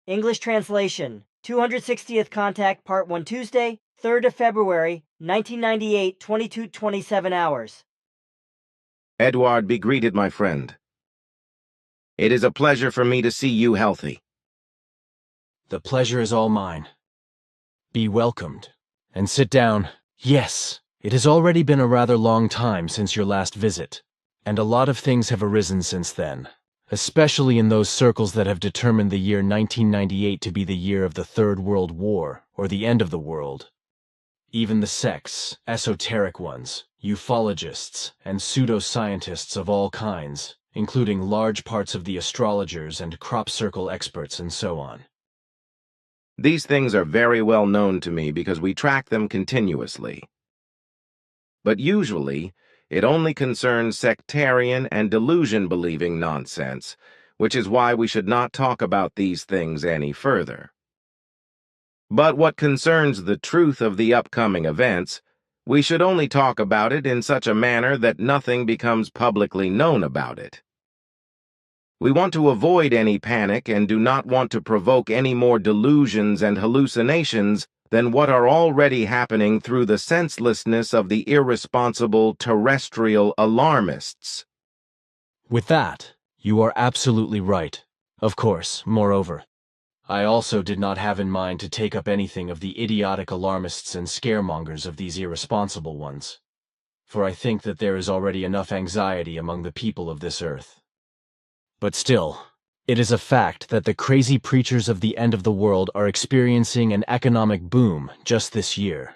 English translation. 260th Contact, Part 1, Tuesday, 3rd of February, 1998, 22:27 hours. Edward, be greeted, my friend. It is a pleasure for me to see you healthy. The pleasure is all mine. Be welcomed, and sit down. Yes, it has already been a rather long time since your last visit, and a lot of things have arisen since then, especially in those circles that have determined the year 1998 to be the year of the Third World War, or the end of the world. Even the sects, esoteric ones, ufologists, and pseudoscientists of all kinds, including large parts of the astrologers and crop circle experts and so on. These things are very well known to me because we track them continuously. But usually, it only concerns sectarian and delusion-believing nonsense, which is why we should not talk about these things any further. But what concerns the truth of the upcoming events, we should only talk about it in such a manner that nothing becomes publicly known about it. We want to avoid any panic and do not want to provoke any more delusions and hallucinations than what are already happening through the senselessness of the irresponsible terrestrial alarmists. With that, you are absolutely right. Of course, moreover, I also did not have in mind to take up anything of the idiotic alarmists and scaremongers of these irresponsible ones, for I think that there is already enough anxiety among the people of this earth. But still, it is a fact that the crazy preachers of the end of the world are experiencing an economic boom just this year.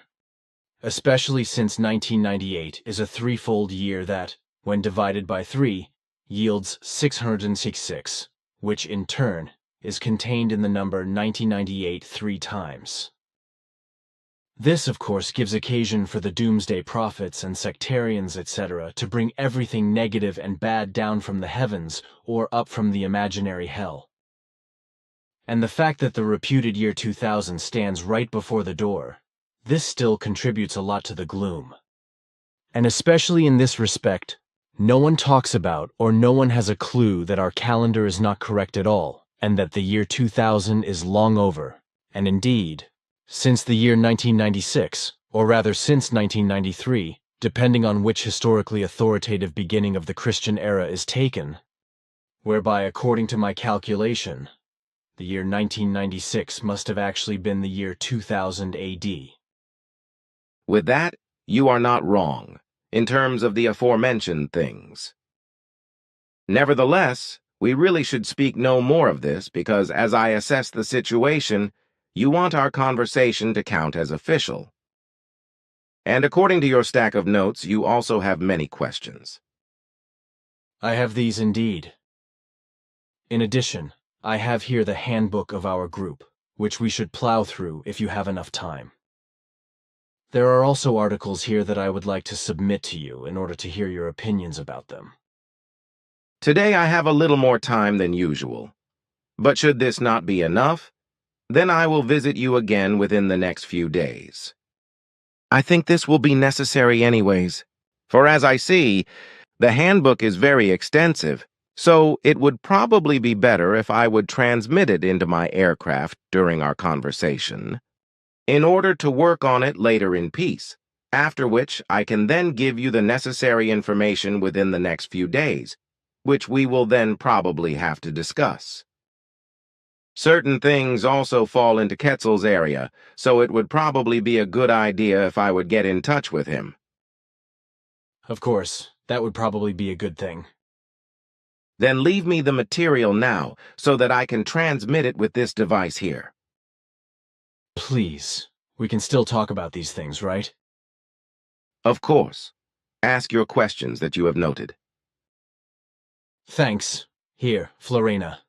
Especially since 1998 is a threefold year that, when divided by 3, yields 666, which in turn is contained in the number 1998 3 times. This, of course, gives occasion for the doomsday prophets and sectarians, etc., to bring everything negative and bad down from the heavens or up from the imaginary hell. And the fact that the reputed year 2000 stands right before the door, this still contributes a lot to the gloom. And especially in this respect, no one talks about or no one has a clue that our calendar is not correct at all, and that the year 2000 is long over, and indeed, since the year 1996, or rather since 1993, depending on which historically authoritative beginning of the Christian era is taken, whereby, according to my calculation, the year 1996 must have actually been the year 2000 AD. With that, you are not wrong, in terms of the aforementioned things. Nevertheless, we really should speak no more of this because, as I assess the situation, you want our conversation to count as official. And according to your stack of notes, you also have many questions. I have these indeed. In addition, I have here the handbook of our group, which we should plow through if you have enough time. There are also articles here that I would like to submit to you in order to hear your opinions about them. Today I have a little more time than usual, but should this not be enough, then I will visit you again within the next few days. I think this will be necessary anyways, for as I see, the handbook is very extensive, so it would probably be better if I would transmit it into my aircraft during our conversation, in order to work on it later in peace, after which I can then give you the necessary information within the next few days, which we will then probably have to discuss. Certain things also fall into Quetzal's area, so it would probably be a good idea if I would get in touch with him. Of course, that would probably be a good thing. Then leave me the material now, so that I can transmit it with this device here. Please, we can still talk about these things, right? Of course. Ask your questions that you have noted. Thanks. Here, Florina.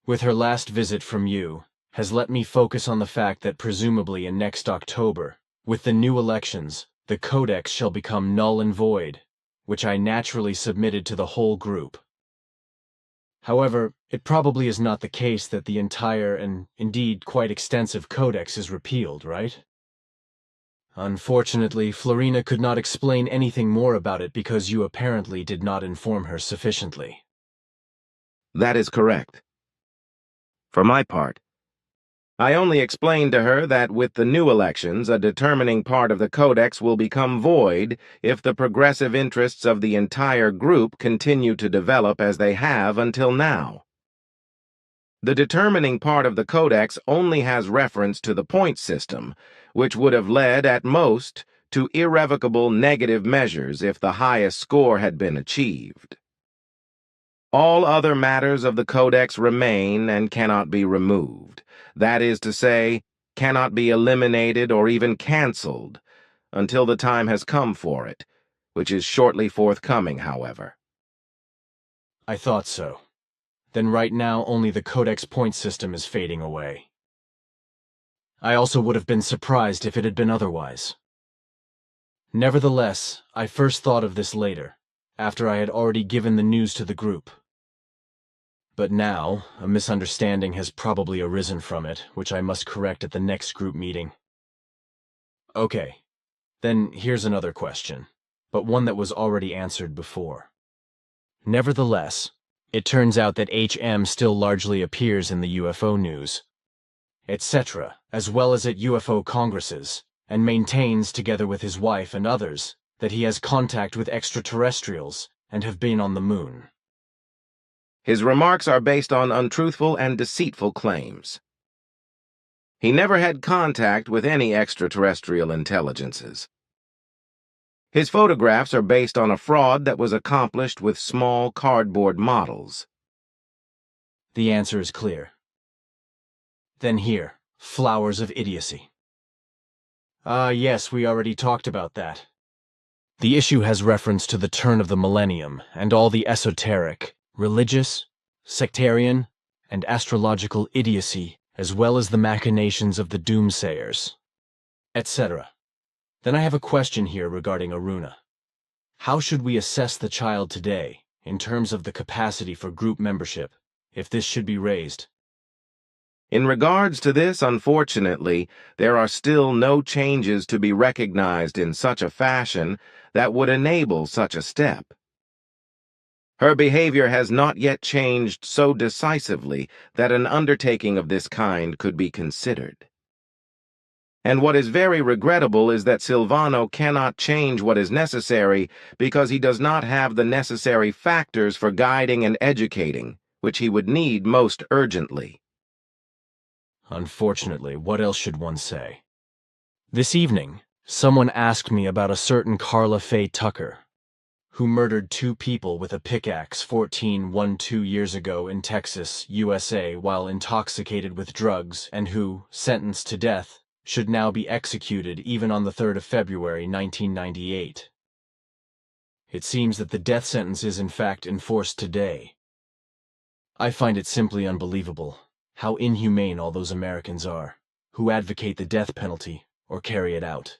With her last visit from you, has let me focus on the fact that presumably in next October, with the new elections, the Codex shall become null and void, which I naturally submitted to the whole group. However, it probably is not the case that the entire and indeed quite extensive Codex is repealed, right? Unfortunately, Florina could not explain anything more about it because you apparently did not inform her sufficiently. That is correct. For my part, I only explained to her that with the new elections, a determining part of the Codex will become void if the progressive interests of the entire group continue to develop as they have until now. The determining part of the Codex only has reference to the point system, which would have led, at most, to irrevocable negative measures if the highest score had been achieved. All other matters of the Codex remain and cannot be removed. That is to say, cannot be eliminated or even cancelled until the time has come for it, which is shortly forthcoming, however. I thought so. Then right now only the Codex point system is fading away. I also would have been surprised if it had been otherwise. Nevertheless, I first thought of this later, after I had already given the news to the group. But now, a misunderstanding has probably arisen from it, which I must correct at the next group meeting. Okay, then here's another question, but one that was already answered before. Nevertheless, it turns out that HM still largely appears in the UFO news, etc., as well as at UFO congresses, and maintains, together with his wife and others, that he has contact with extraterrestrials and have been on the moon. His remarks are based on untruthful and deceitful claims. He never had contact with any extraterrestrial intelligences. His photographs are based on a fraud that was accomplished with small cardboard models. The answer is clear. Then here, flowers of idiocy. Yes, we already talked about that. The issue has reference to the turn of the millennium and all the esoteric, religious, sectarian, and astrological idiocy, as well as the machinations of the doomsayers, etc. Then I have a question here regarding Aruna. How should we assess the child today, in terms of the capacity for group membership, if this should be raised? In regards to this, unfortunately, there are still no changes to be recognized in such a fashion that would enable such a step. Her behavior has not yet changed so decisively that an undertaking of this kind could be considered. And what is very regrettable is that Silvano cannot change what is necessary because he does not have the necessary factors for guiding and educating, which he would need most urgently. Unfortunately, what else should one say? This evening, someone asked me about a certain Carla Faye Tucker, who murdered 2 people with a pickaxe 12 years ago in Texas, USA, while intoxicated with drugs, and who, sentenced to death, should now be executed even on the 3rd of February, 1998. It seems that the death sentence is in fact enforced today. I find it simply unbelievable how inhumane all those Americans are, who advocate the death penalty or carry it out.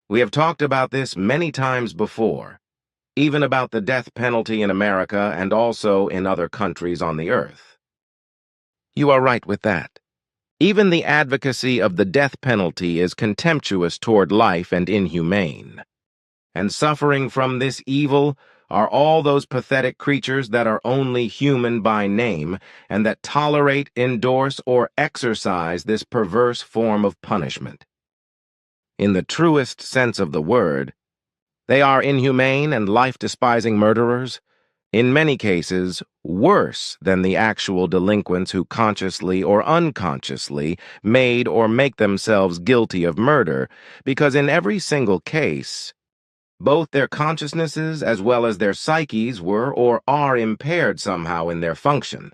We have talked about this many times before, even about the death penalty in America and also in other countries on the earth. You are right with that. Even the advocacy of the death penalty is contemptuous toward life and inhumane. And suffering from this evil are all those pathetic creatures that are only human by name and that tolerate, endorse, or exercise this perverse form of punishment. In the truest sense of the word, they are inhumane and life-despising murderers, in many cases worse than the actual delinquents who consciously or unconsciously made or make themselves guilty of murder, because in every single case, both their consciousnesses as well as their psyches were or are impaired somehow in their function.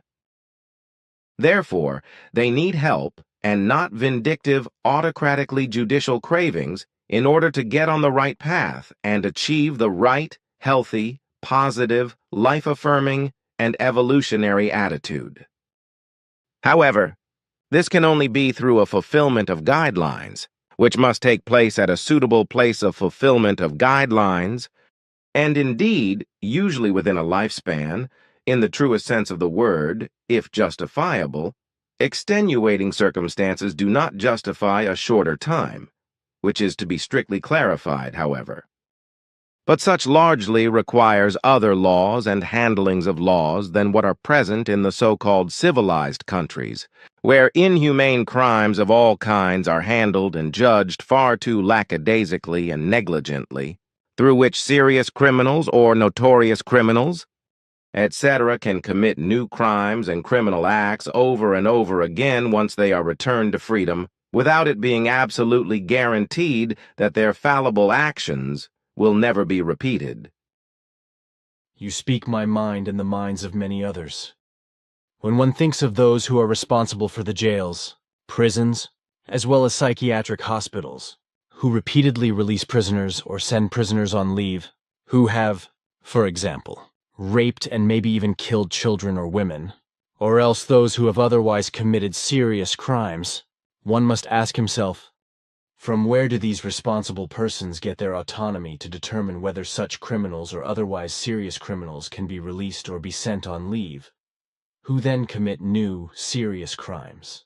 Therefore, they need help and not vindictive, autocratically judicial cravings in order to get on the right path and achieve the right, healthy, positive, life-affirming, and evolutionary attitude. However, this can only be through a fulfillment of guidelines, which must take place at a suitable place of fulfillment of guidelines, and indeed, usually within a lifespan, in the truest sense of the word, if justifiable. Extenuating circumstances do not justify a shorter time, which is to be strictly clarified, however. but such largely requires other laws and handlings of laws than what are present in the so-called civilized countries, where inhumane crimes of all kinds are handled and judged far too lackadaisically and negligently, through which serious criminals or notorious criminals, etc., can commit new crimes and criminal acts over and over again once they are returned to freedom, without it being absolutely guaranteed that their fallible actions will never be repeated. You speak my mind and the minds of many others. When one thinks of those who are responsible for the jails, prisons, as well as psychiatric hospitals, who repeatedly release prisoners or send prisoners on leave, who have, for example, raped and maybe even killed children or women, or else those who have otherwise committed serious crimes, one must ask himself, from where do these responsible persons get their autonomy to determine whether such criminals or otherwise serious criminals can be released or be sent on leave, who then commit new, serious crimes?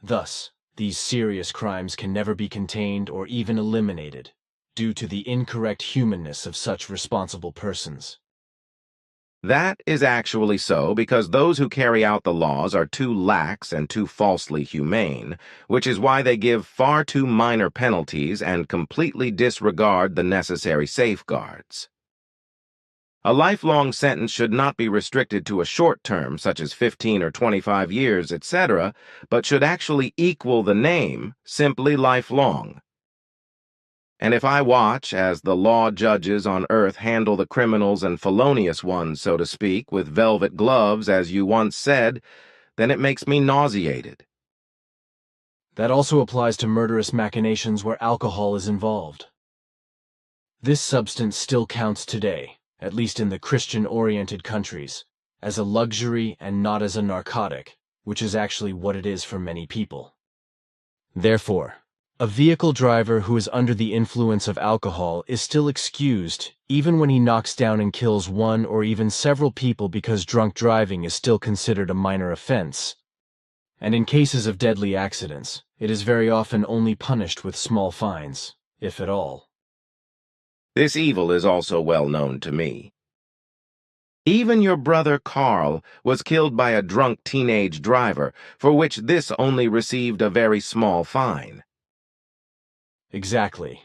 Thus, these serious crimes can never be contained or even eliminated, due to the incorrect humanness of such responsible persons. That is actually so because those who carry out the laws are too lax and too falsely humane, which is why they give far too minor penalties and completely disregard the necessary safeguards. A lifelong sentence should not be restricted to a short term, such as 15 or 25 years, etc., but should actually equal the name, simply lifelong. And if I watch as the law judges on earth handle the criminals and felonious ones, so to speak, with velvet gloves, as you once said, then it makes me nauseated. That also applies to murderous machinations where alcohol is involved. This substance still counts today, at least in the Christian-oriented countries, as a luxury and not as a narcotic, which is actually what it is for many people. Therefore, a vehicle driver who is under the influence of alcohol is still excused even when he knocks down and kills one or even several people because drunk driving is still considered a minor offense. And in cases of deadly accidents, it is very often only punished with small fines, if at all. This evil is also well known to me. Even your brother Carl was killed by a drunk teenage driver, for which this only received a very small fine. Exactly.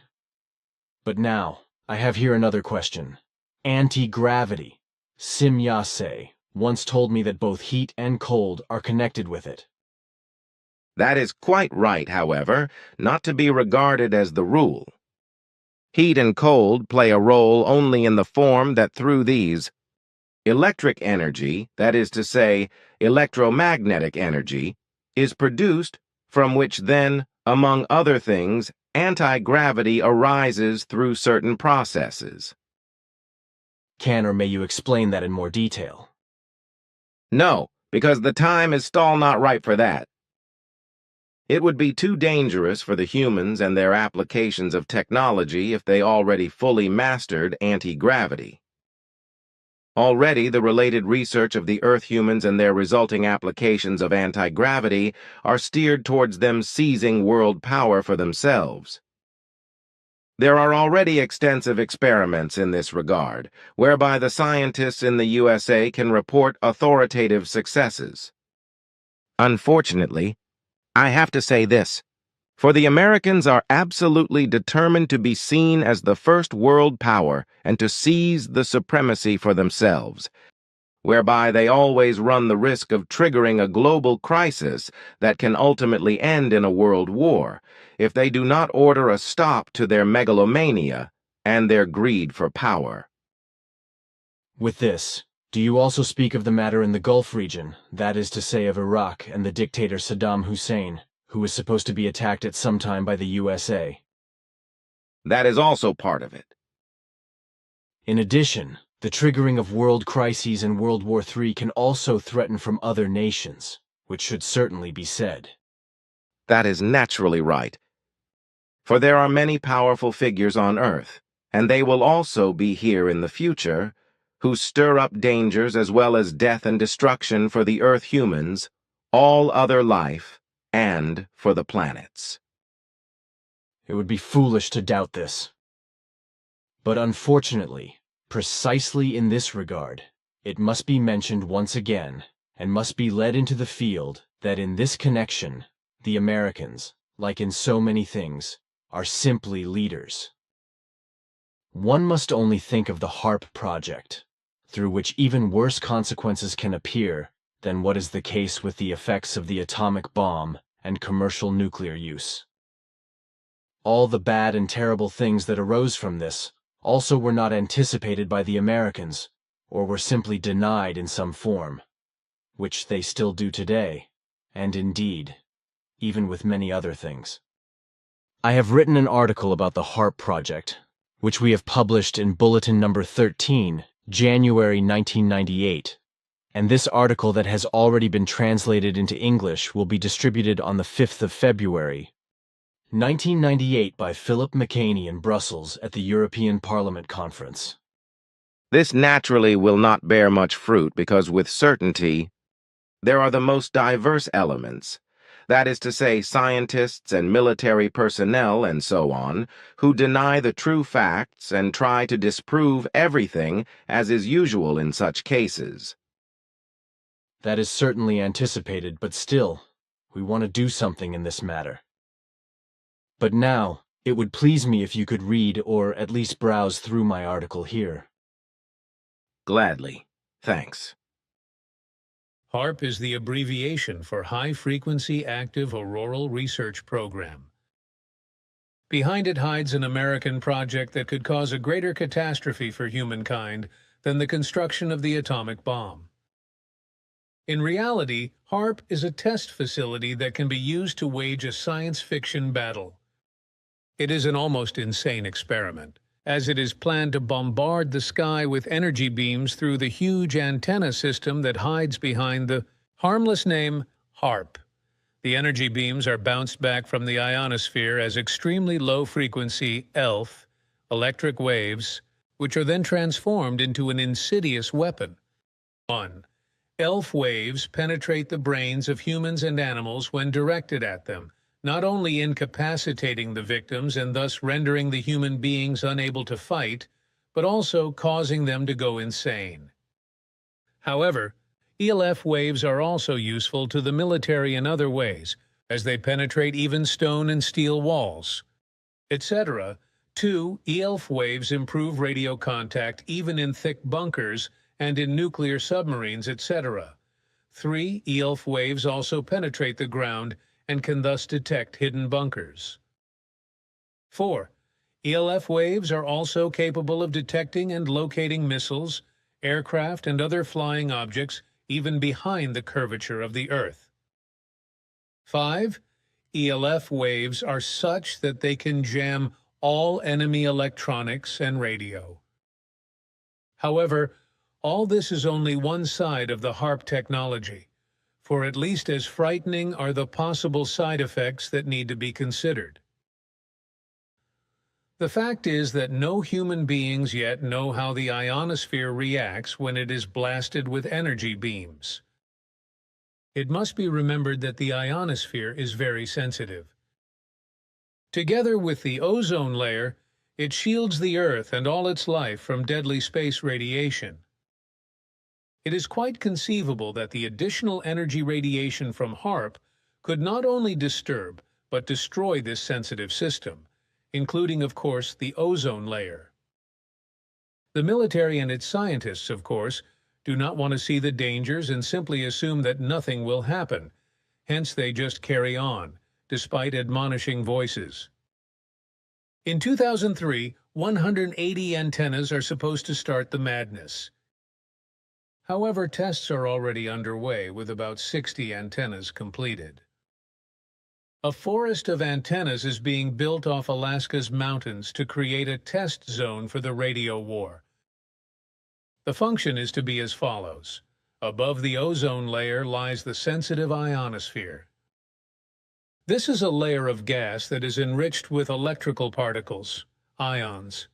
But now, I have here another question. Anti-gravity. Simyase once told me that both heat and cold are connected with it. That is quite right, however, not to be regarded as the rule. Heat and cold play a role only in the form that through these, electric energy, that is to say, electromagnetic energy, is produced, from which then, among other things, anti-gravity arises through certain processes. Can or may you explain that in more detail? No, because the time is still not right for that. It would be too dangerous for the humans and their applications of technology if they already fully mastered anti-gravity. Already, the related research of the Earth humans and their resulting applications of anti-gravity are steered towards them seizing world power for themselves. There are already extensive experiments in this regard, whereby the scientists in the USA can report authoritative successes. Unfortunately, I have to say this, for the Americans are absolutely determined to be seen as the first world power and to seize the supremacy for themselves, whereby they always run the risk of triggering a global crisis that can ultimately end in a world war if they do not order a stop to their megalomania and their greed for power. With this, do you also speak of the matter in the Gulf region, that is to say of Iraq and the dictator Saddam Hussein, who was supposed to be attacked at some time by the USA? That is also part of it. In addition, the triggering of world crises and World War III can also threaten from other nations, which should certainly be said. That is naturally right. For there are many powerful figures on Earth, and they will also be here in the future, who stir up dangers as well as death and destruction for the Earth humans, all other life, and for the planets. It would be foolish to doubt this. But unfortunately, precisely in this regard, it must be mentioned once again, and must be led into the field, that in this connection, the Americans, like in so many things, are simply leaders. One must only think of the HAARP project, through which even worse consequences can appear than what is the case with the effects of the atomic bomb and commercial nuclear use. All the bad and terrible things that arose from this also were not anticipated by the Americans, or were simply denied in some form, which they still do today, and indeed, even with many other things. I have written an article about the HAARP project, which we have published in Bulletin number 13, January 1998, and this article that has already been translated into English will be distributed on the 5th of February, 1998 by Philip McCaney in Brussels at the European Parliament Conference. This naturally will not bear much fruit because with certainty, there are the most diverse elements, that is to say, scientists and military personnel and so on, who deny the true facts and try to disprove everything as is usual in such cases. That is certainly anticipated, but still, we want to do something in this matter. But now, it would please me if you could read or at least browse through my article here. Gladly. Thanks. HAARP is the abbreviation for High Frequency Active Auroral Research Program. Behind it hides an American project that could cause a greater catastrophe for humankind than the construction of the atomic bomb. In reality, HAARP is a test facility that can be used to wage a science fiction battle. It is an almost insane experiment, as it is planned to bombard the sky with energy beams through the huge antenna system that hides behind the harmless name HAARP. The energy beams are bounced back from the ionosphere as extremely low-frequency ELF, electric waves, which are then transformed into an insidious weapon. 1. ELF waves penetrate the brains of humans and animals when directed at them, not only incapacitating the victims and thus rendering the human beings unable to fight, but also causing them to go insane. However, ELF waves are also useful to the military in other ways, as they penetrate even stone and steel walls, etc. 2. ELF waves improve radio contact even in thick bunkers and in nuclear submarines, etc. 3. ELF waves also penetrate the ground and can thus detect hidden bunkers. 4. ELF waves are also capable of detecting and locating missiles, aircraft, and other flying objects even behind the curvature of the Earth. 5. ELF waves are such that they can jam all enemy electronics and radio. However, all this is only one side of the HAARP technology, for at least as frightening are the possible side effects that need to be considered. The fact is that no human beings yet know how the ionosphere reacts when it is blasted with energy beams. It must be remembered that the ionosphere is very sensitive. Together with the ozone layer, it shields the Earth and all its life from deadly space radiation. It is quite conceivable that the additional energy radiation from HAARP could not only disturb but destroy this sensitive system, including, of course, the ozone layer. The military and its scientists, of course, do not want to see the dangers and simply assume that nothing will happen. Hence, they just carry on, despite admonishing voices. In 2003, 180 antennas are supposed to start the madness. However, tests are already underway with about 60 antennas completed. A forest of antennas is being built off Alaska's mountains to create a test zone for the radio war. The function is to be as follows. Above the ozone layer lies the sensitive ionosphere. This is a layer of gas that is enriched with electrical particles, ions.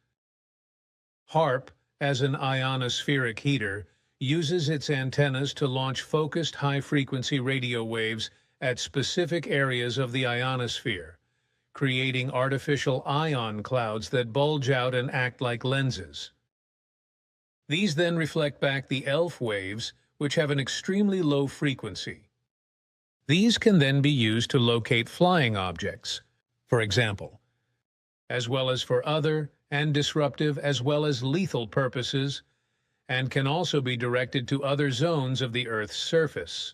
HAARP, as an ionospheric heater, uses its antennas to launch focused high-frequency radio waves at specific areas of the ionosphere, creating artificial ion clouds that bulge out and act like lenses. These then reflect back the ELF waves, which have an extremely low frequency. These can then be used to locate flying objects, for example, as well as for other and disruptive as well as lethal purposes, and can also be directed to other zones of the Earth's surface,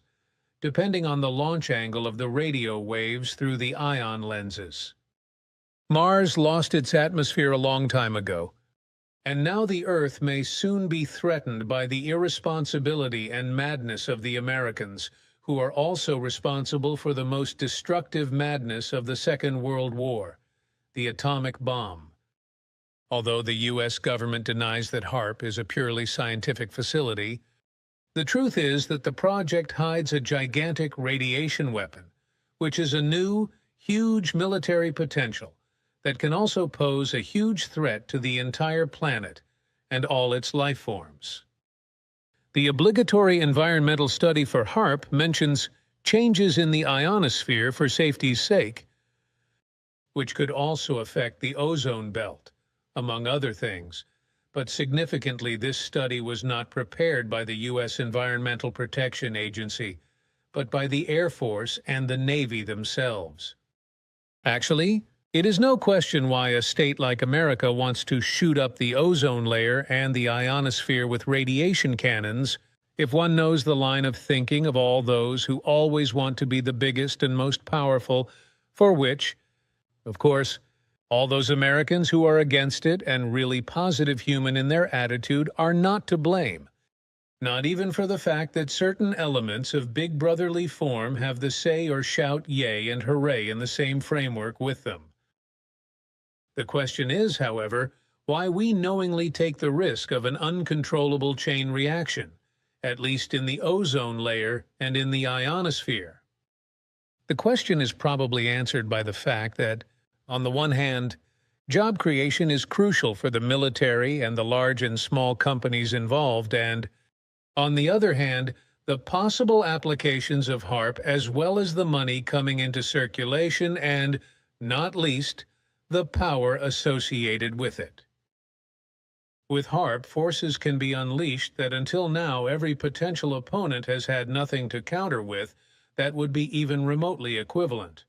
depending on the launch angle of the radio waves through the ion lenses. Mars lost its atmosphere a long time ago, and now the Earth may soon be threatened by the irresponsibility and madness of the Americans, who are also responsible for the most destructive madness of the Second World War, the atomic bomb. Although the U.S. government denies that HAARP is a purely scientific facility, the truth is that the project hides a gigantic radiation weapon, which is a new, huge military potential that can also pose a huge threat to the entire planet and all its life forms. The obligatory environmental study for HAARP mentions changes in the ionosphere for safety's sake, which could also affect the ozone belt, among other things, but significantly this study was not prepared by the U.S. Environmental Protection Agency, but by the Air Force and the Navy themselves. Actually, it is no question why a state like America wants to shoot up the ozone layer and the ionosphere with radiation cannons, if one knows the line of thinking of all those who always want to be the biggest and most powerful, for which, of course, all those Americans who are against it and really positive human in their attitude are not to blame, not even for the fact that certain elements of big brotherly form have the say or shout yay and hooray in the same framework with them. The question is, however, why we knowingly take the risk of an uncontrollable chain reaction, at least in the ozone layer and in the ionosphere. The question is probably answered by the fact that, on the one hand, job creation is crucial for the military and the large and small companies involved, and, on the other hand, the possible applications of HAARP as well as the money coming into circulation and, not least, the power associated with it. With HAARP, forces can be unleashed that until now every potential opponent has had nothing to counter with that would be even remotely equivalent.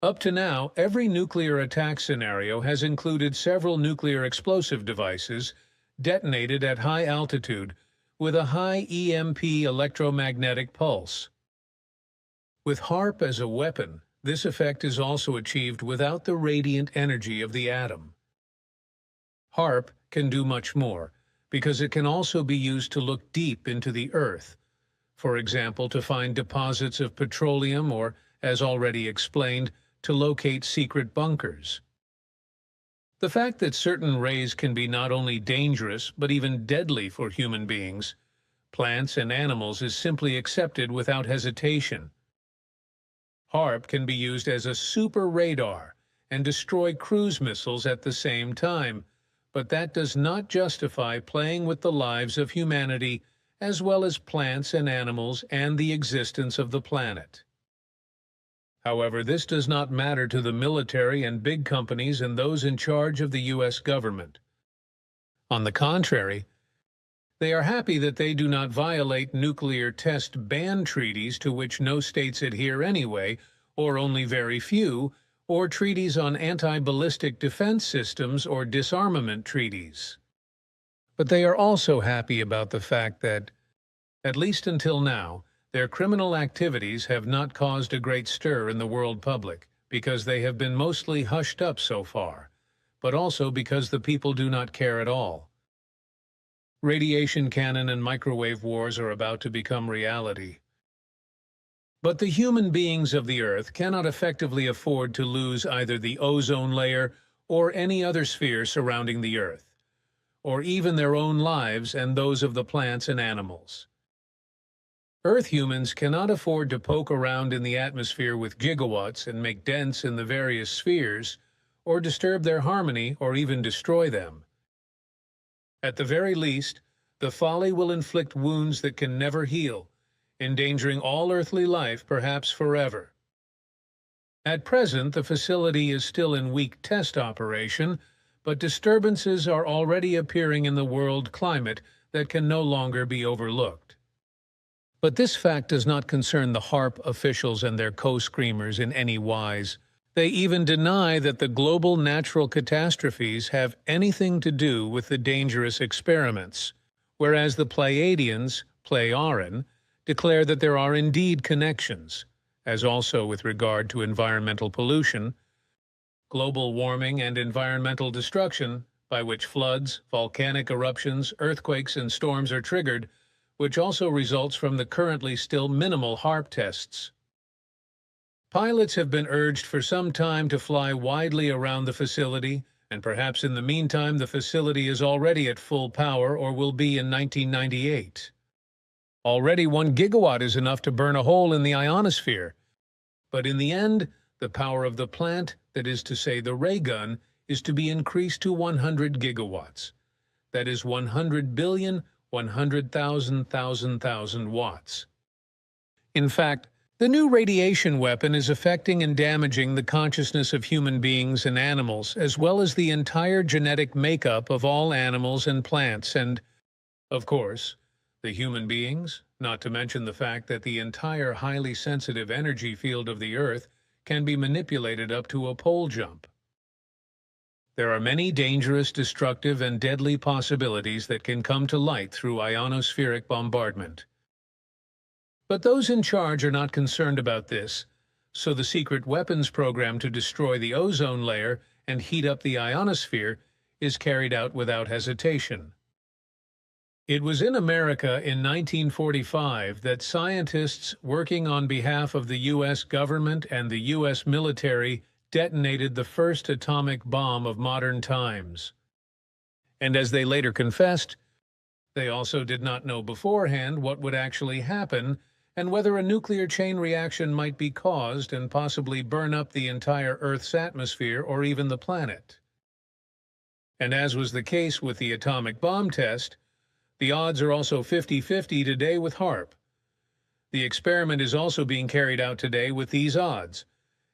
Up to now, every nuclear attack scenario has included several nuclear explosive devices detonated at high altitude with a high EMP electromagnetic pulse. With HAARP as a weapon, this effect is also achieved without the radiant energy of the atom. HAARP can do much more, because it can also be used to look deep into the Earth, for example, to find deposits of petroleum or, as already explained, to locate secret bunkers. The fact that certain rays can be not only dangerous but even deadly for human beings, plants and animals is simply accepted without hesitation. HAARP can be used as a super radar and destroy cruise missiles at the same time, but that does not justify playing with the lives of humanity as well as plants and animals and the existence of the planet. However, this does not matter to the military and big companies and those in charge of the U.S. government. On the contrary, they are happy that they do not violate nuclear test ban treaties to which no states adhere anyway, or only very few, or treaties on anti-ballistic defense systems or disarmament treaties. But they are also happy about the fact that, at least until now, their criminal activities have not caused a great stir in the world public, because they have been mostly hushed up so far, but also because the people do not care at all. Radiation cannon and microwave wars are about to become reality. But the human beings of the Earth cannot effectively afford to lose either the ozone layer or any other sphere surrounding the Earth, or even their own lives and those of the plants and animals. Earth humans cannot afford to poke around in the atmosphere with gigawatts and make dents in the various spheres, or disturb their harmony or even destroy them. At the very least, the folly will inflict wounds that can never heal, endangering all earthly life perhaps forever. At present, the facility is still in weak test operation, but disturbances are already appearing in the world climate that can no longer be overlooked. But this fact does not concern the HAARP officials and their co-screamers in any wise. They even deny that the global natural catastrophes have anything to do with the dangerous experiments, whereas the Pleiadians, Pleiaren, declare that there are indeed connections, as also with regard to environmental pollution, global warming and environmental destruction, by which floods, volcanic eruptions, earthquakes, and storms are triggered, which also results from the currently still minimal HAARP tests. Pilots have been urged for some time to fly widely around the facility, and perhaps in the meantime the facility is already at full power or will be in 1998. Already 1 gigawatt is enough to burn a hole in the ionosphere, but in the end, the power of the plant, that is to say the ray gun, is to be increased to 100 gigawatts. That is 100 billion, 100,000 watts. In fact, the new radiation weapon is affecting and damaging the consciousness of human beings and animals, as well as the entire genetic makeup of all animals and plants and, of course, the human beings, not to mention the fact that the entire highly sensitive energy field of the Earth can be manipulated up to a pole jump. There are many dangerous, destructive, and deadly possibilities that can come to light through ionospheric bombardment. But those in charge are not concerned about this, so the secret weapons program to destroy the ozone layer and heat up the ionosphere is carried out without hesitation. It was in America in 1945 that scientists working on behalf of the U.S. government and the U.S. military detonated the first atomic bomb of modern times. And as they later confessed, they also did not know beforehand what would actually happen and whether a nuclear chain reaction might be caused and possibly burn up the entire Earth's atmosphere or even the planet. And as was the case with the atomic bomb test, the odds are also 50-50 today with HAARP. The experiment is also being carried out today with these odds,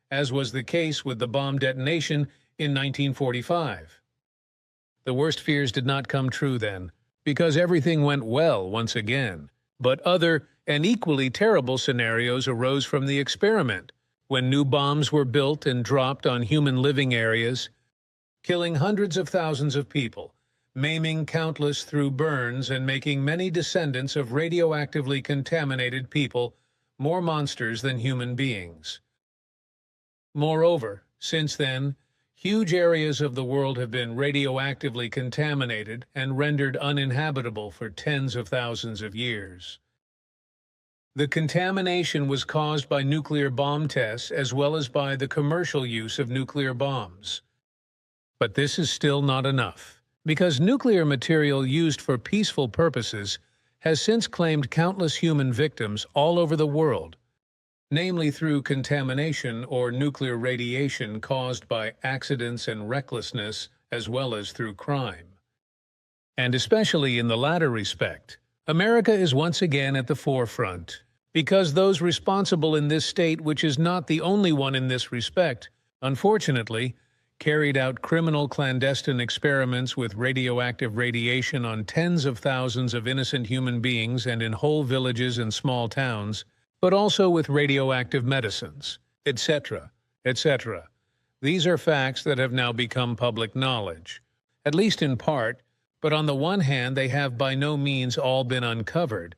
as was the case with the bomb detonation in 1945. The worst fears did not come true then, because everything went well once again. But other and equally terrible scenarios arose from the experiment, when new bombs were built and dropped on human living areas, killing hundreds of thousands of people, maiming countless through burns and making many descendants of radioactively contaminated people more monsters than human beings. Moreover, since then, huge areas of the world have been radioactively contaminated and rendered uninhabitable for tens of thousands of years. The contamination was caused by nuclear bomb tests as well as by the commercial use of nuclear bombs. But this is still not enough, because nuclear material used for peaceful purposes has since claimed countless human victims all over the world, namely through contamination or nuclear radiation caused by accidents and recklessness, as well as through crime. And especially in the latter respect, America is once again at the forefront, because those responsible in this state, which is not the only one in this respect, unfortunately, carried out criminal clandestine experiments with radioactive radiation on tens of thousands of innocent human beings and in whole villages and small towns, but also with radioactive medicines, etc., etc. These are facts that have now become public knowledge, at least in part, but on the one hand they have by no means all been uncovered,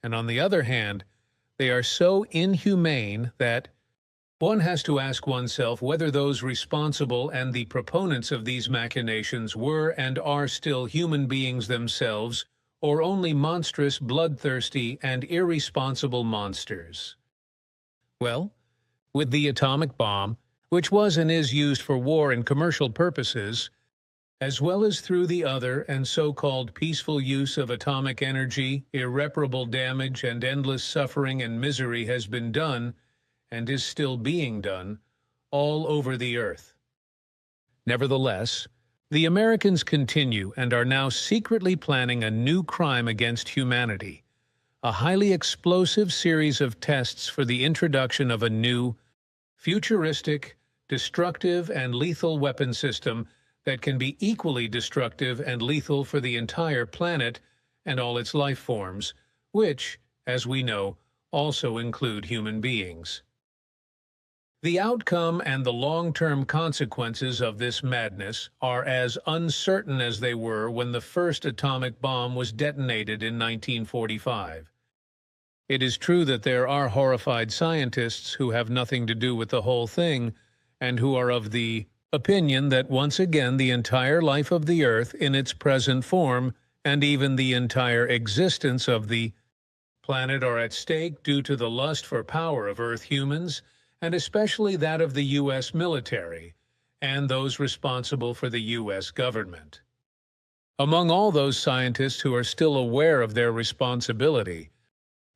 and on the other hand, they are so inhumane that one has to ask oneself whether those responsible and the proponents of these machinations were and are still human beings themselves, or only monstrous, bloodthirsty, and irresponsible monsters. Well, with the atomic bomb, which was and is used for war and commercial purposes, as well as through the other and so-called peaceful use of atomic energy, irreparable damage and endless suffering and misery has been done, and is still being done, all over the earth. Nevertheless, the Americans continue and are now secretly planning a new crime against humanity, a highly explosive series of tests for the introduction of a new, futuristic, destructive, and lethal weapon system that can be equally destructive and lethal for the entire planet and all its life forms, which, as we know, also include human beings. The outcome and the long-term consequences of this madness are as uncertain as they were when the first atomic bomb was detonated in 1945. It is true that there are horrified scientists who have nothing to do with the whole thing and who are of the opinion that once again the entire life of the Earth in its present form and even the entire existence of the planet are at stake due to the lust for power of Earth humans, and especially that of the U.S. military and those responsible for the U.S. government. Among all those scientists who are still aware of their responsibility,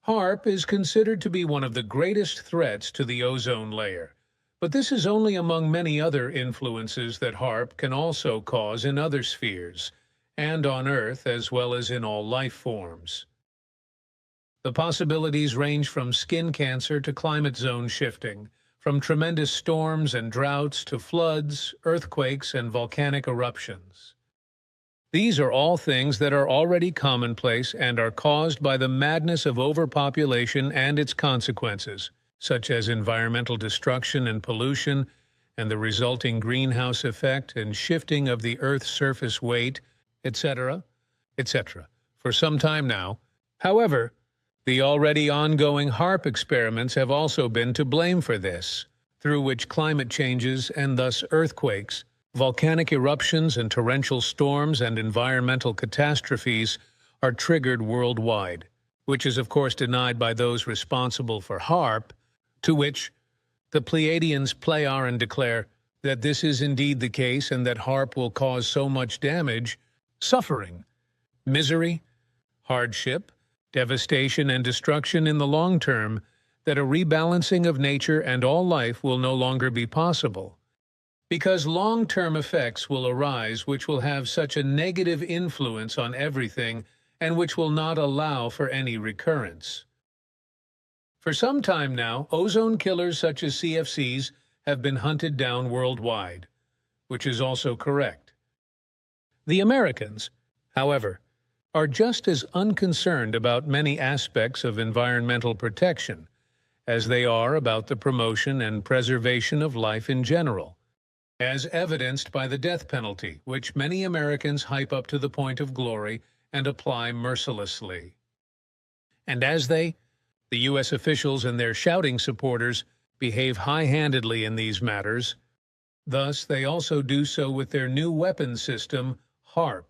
HAARP is considered to be one of the greatest threats to the ozone layer. But this is only among many other influences that HAARP can also cause in other spheres, and on Earth as well as in all life forms. The possibilities range from skin cancer to climate zone shifting, from tremendous storms and droughts to floods, earthquakes, and volcanic eruptions. These are all things that are already commonplace and are caused by the madness of overpopulation and its consequences, such as environmental destruction and pollution, and the resulting greenhouse effect and shifting of the Earth's surface weight, etc., etc., for some time now. However, the already ongoing HAARP experiments have also been to blame for this, through which climate changes and thus earthquakes, volcanic eruptions and torrential storms and environmental catastrophes are triggered worldwide, which is of course denied by those responsible for HAARP, to which the Pleiadians play and declare that this is indeed the case and that HAARP will cause so much damage, suffering, misery, hardship, devastation and destruction in the long term that a rebalancing of nature and all life will no longer be possible, because long-term effects will arise which will have such a negative influence on everything and which will not allow for any recurrence. For some time now, ozone killers such as CFCs have been hunted down worldwide, which is also correct. The Americans, however, are just as unconcerned about many aspects of environmental protection as they are about the promotion and preservation of life in general, as evidenced by the death penalty, which many Americans hype up to the point of glory and apply mercilessly. And as the U.S. officials and their shouting supporters, behave high-handedly in these matters, thus they also do so with their new weapons system, HAARP,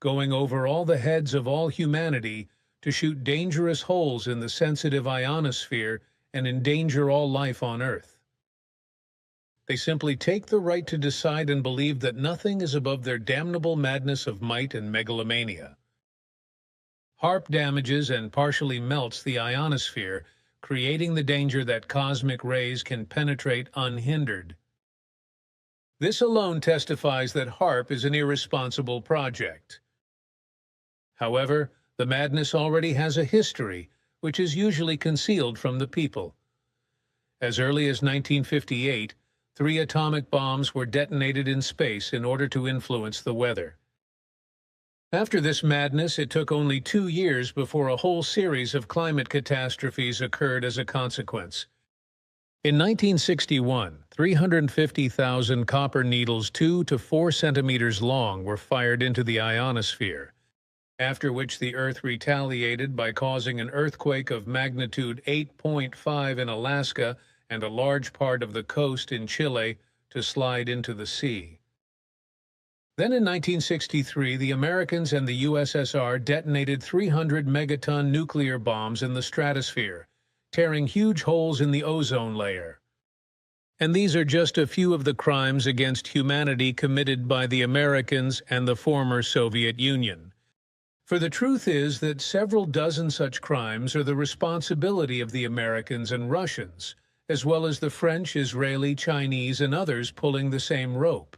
going over all the heads of all humanity to shoot dangerous holes in the sensitive ionosphere and endanger all life on Earth. They simply take the right to decide and believe that nothing is above their damnable madness of might and megalomania. HAARP damages and partially melts the ionosphere, creating the danger that cosmic rays can penetrate unhindered. This alone testifies that HAARP is an irresponsible project. However, the madness already has a history, which is usually concealed from the people. As early as 1958, 3 atomic bombs were detonated in space in order to influence the weather. After this madness, it took only 2 years before a whole series of climate catastrophes occurred as a consequence. In 1961, 350,000 copper needles 2 to 4 centimeters long were fired into the ionosphere, after which the Earth retaliated by causing an earthquake of magnitude 8.5 in Alaska and a large part of the coast in Chile to slide into the sea. Then in 1963, the Americans and the USSR detonated 300 megaton nuclear bombs in the stratosphere, tearing huge holes in the ozone layer. And these are just a few of the crimes against humanity committed by the Americans and the former Soviet Union. For the truth is that several dozen such crimes are the responsibility of the Americans and Russians, as well as the French, Israeli, Chinese, and others pulling the same rope.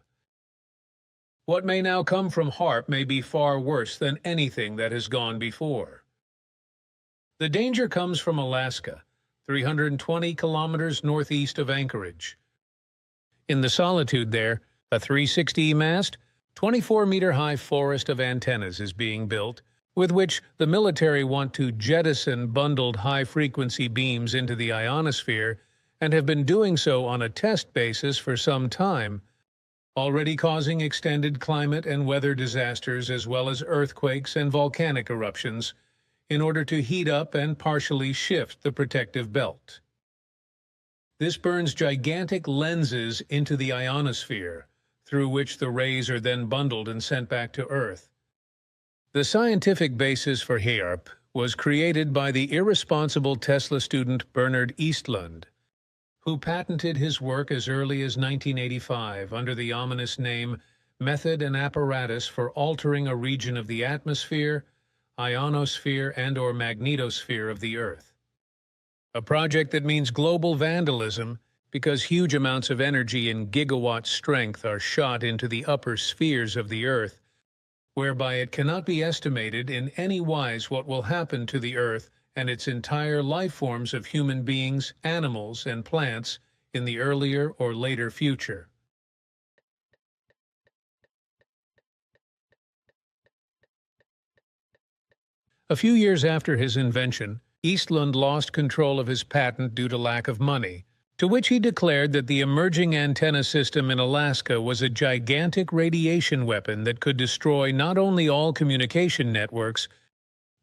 What may now come from HAARP may be far worse than anything that has gone before. The danger comes from Alaska, 320 kilometers northeast of Anchorage. In the solitude there, a 360 mast, 24-meter-high forest of antennas is being built, with which the military want to jettison bundled high-frequency beams into the ionosphere and have been doing so on a test basis for some time, already causing extended climate and weather disasters as well as earthquakes and volcanic eruptions in order to heat up and partially shift the protective belt. This burns gigantic lenses into the ionosphere, through which the rays are then bundled and sent back to Earth. The scientific basis for HAARP was created by the irresponsible Tesla student Bernard Eastlund, who patented his work as early as 1985 under the ominous name Method and Apparatus for Altering a Region of the Atmosphere, Ionosphere, and/or Magnetosphere of the Earth. A project that means global vandalism because huge amounts of energy in gigawatt strength are shot into the upper spheres of the Earth, whereby it cannot be estimated in any wise what will happen to the Earth and its entire life forms of human beings, animals, and plants in the earlier or later future. A few years after his invention, Eastlund lost control of his patent due to lack of money, to which he declared that the emerging antenna system in Alaska was a gigantic radiation weapon that could destroy not only all communication networks,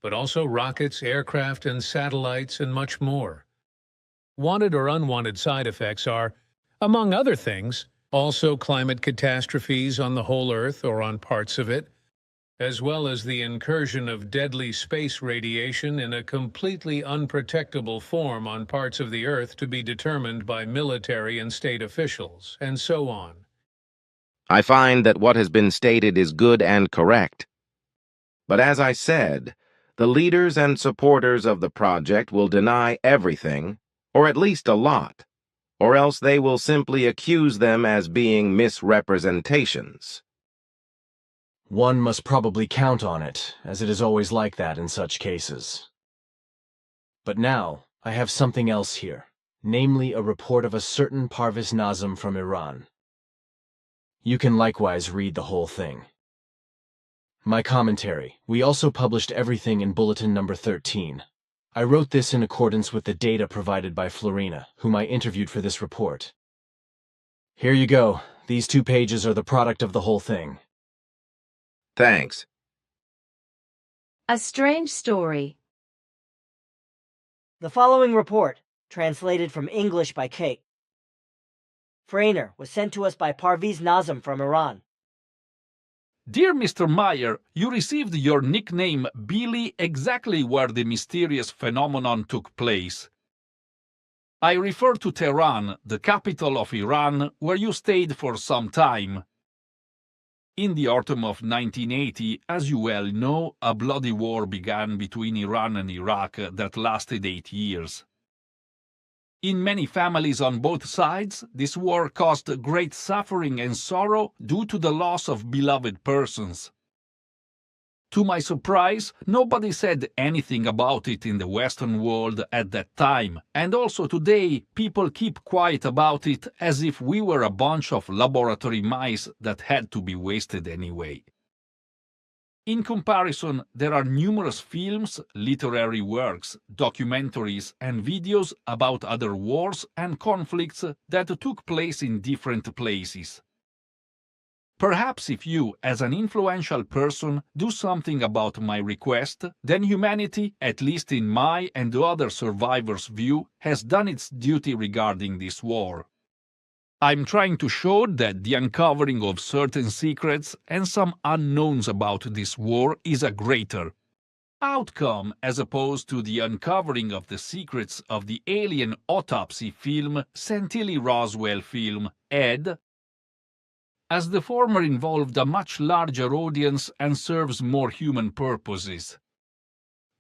but also rockets, aircraft, and satellites, and much more. Wanted or unwanted side effects are, among other things, also climate catastrophes on the whole Earth or on parts of it, as well as the incursion of deadly space radiation in a completely unprotectable form on parts of the Earth to be determined by military and state officials, and so on. I find that what has been stated is good and correct. But as I said, the leaders and supporters of the project will deny everything, or at least a lot, or else they will simply accuse them as being misrepresentations. One must probably count on it, as it is always like that in such cases. But now, I have something else here, namely a report of a certain Parviz Nazem from Iran. You can likewise read the whole thing. My commentary. We also published everything in Bulletin number 13. I wrote this in accordance with the data provided by Florina, whom I interviewed for this report. Here you go. These 2 pages are the product of the whole thing. Thanks. A strange story. The following report, translated from English by Kate Frainer, was sent to us by Parviz Nazem from Iran. Dear Mr. Meier, you received your nickname Billy exactly where the mysterious phenomenon took place. I refer to Tehran, the capital of Iran, where you stayed for some time. In the autumn of 1980, as you well know, a bloody war began between Iran and Iraq that lasted 8 years. In many families on both sides, this war caused great suffering and sorrow due to the loss of beloved persons. To my surprise, nobody said anything about it in the Western world at that time, and also today people keep quiet about it as if we were a bunch of laboratory mice that had to be wasted anyway. In comparison, there are numerous films, literary works, documentaries, and videos about other wars and conflicts that took place in different places. Perhaps if you, as an influential person, do something about my request, then humanity, at least in my and the other survivors' view, has done its duty regarding this war. I'm trying to show that the uncovering of certain secrets and some unknowns about this war is a greater outcome as opposed to the uncovering of the secrets of the alien autopsy film, Santilli Roswell film, Ed, as the former involved a much larger audience and serves more human purposes.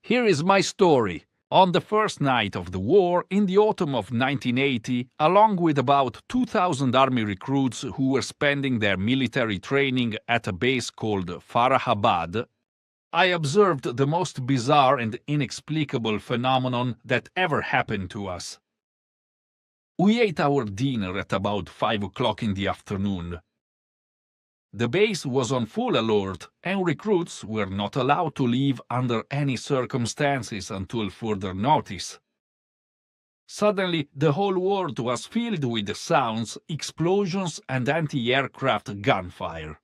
Here is my story. On the first night of the war, in the autumn of 1980, along with about 2,000 army recruits who were spending their military training at a base called Farhabad, I observed the most bizarre and inexplicable phenomenon that ever happened to us. We ate our dinner at about 5 o'clock in the afternoon. The base was on full alert, and recruits were not allowed to leave under any circumstances until further notice. Suddenly, the whole world was filled with sounds, explosions, and anti-aircraft gunfire.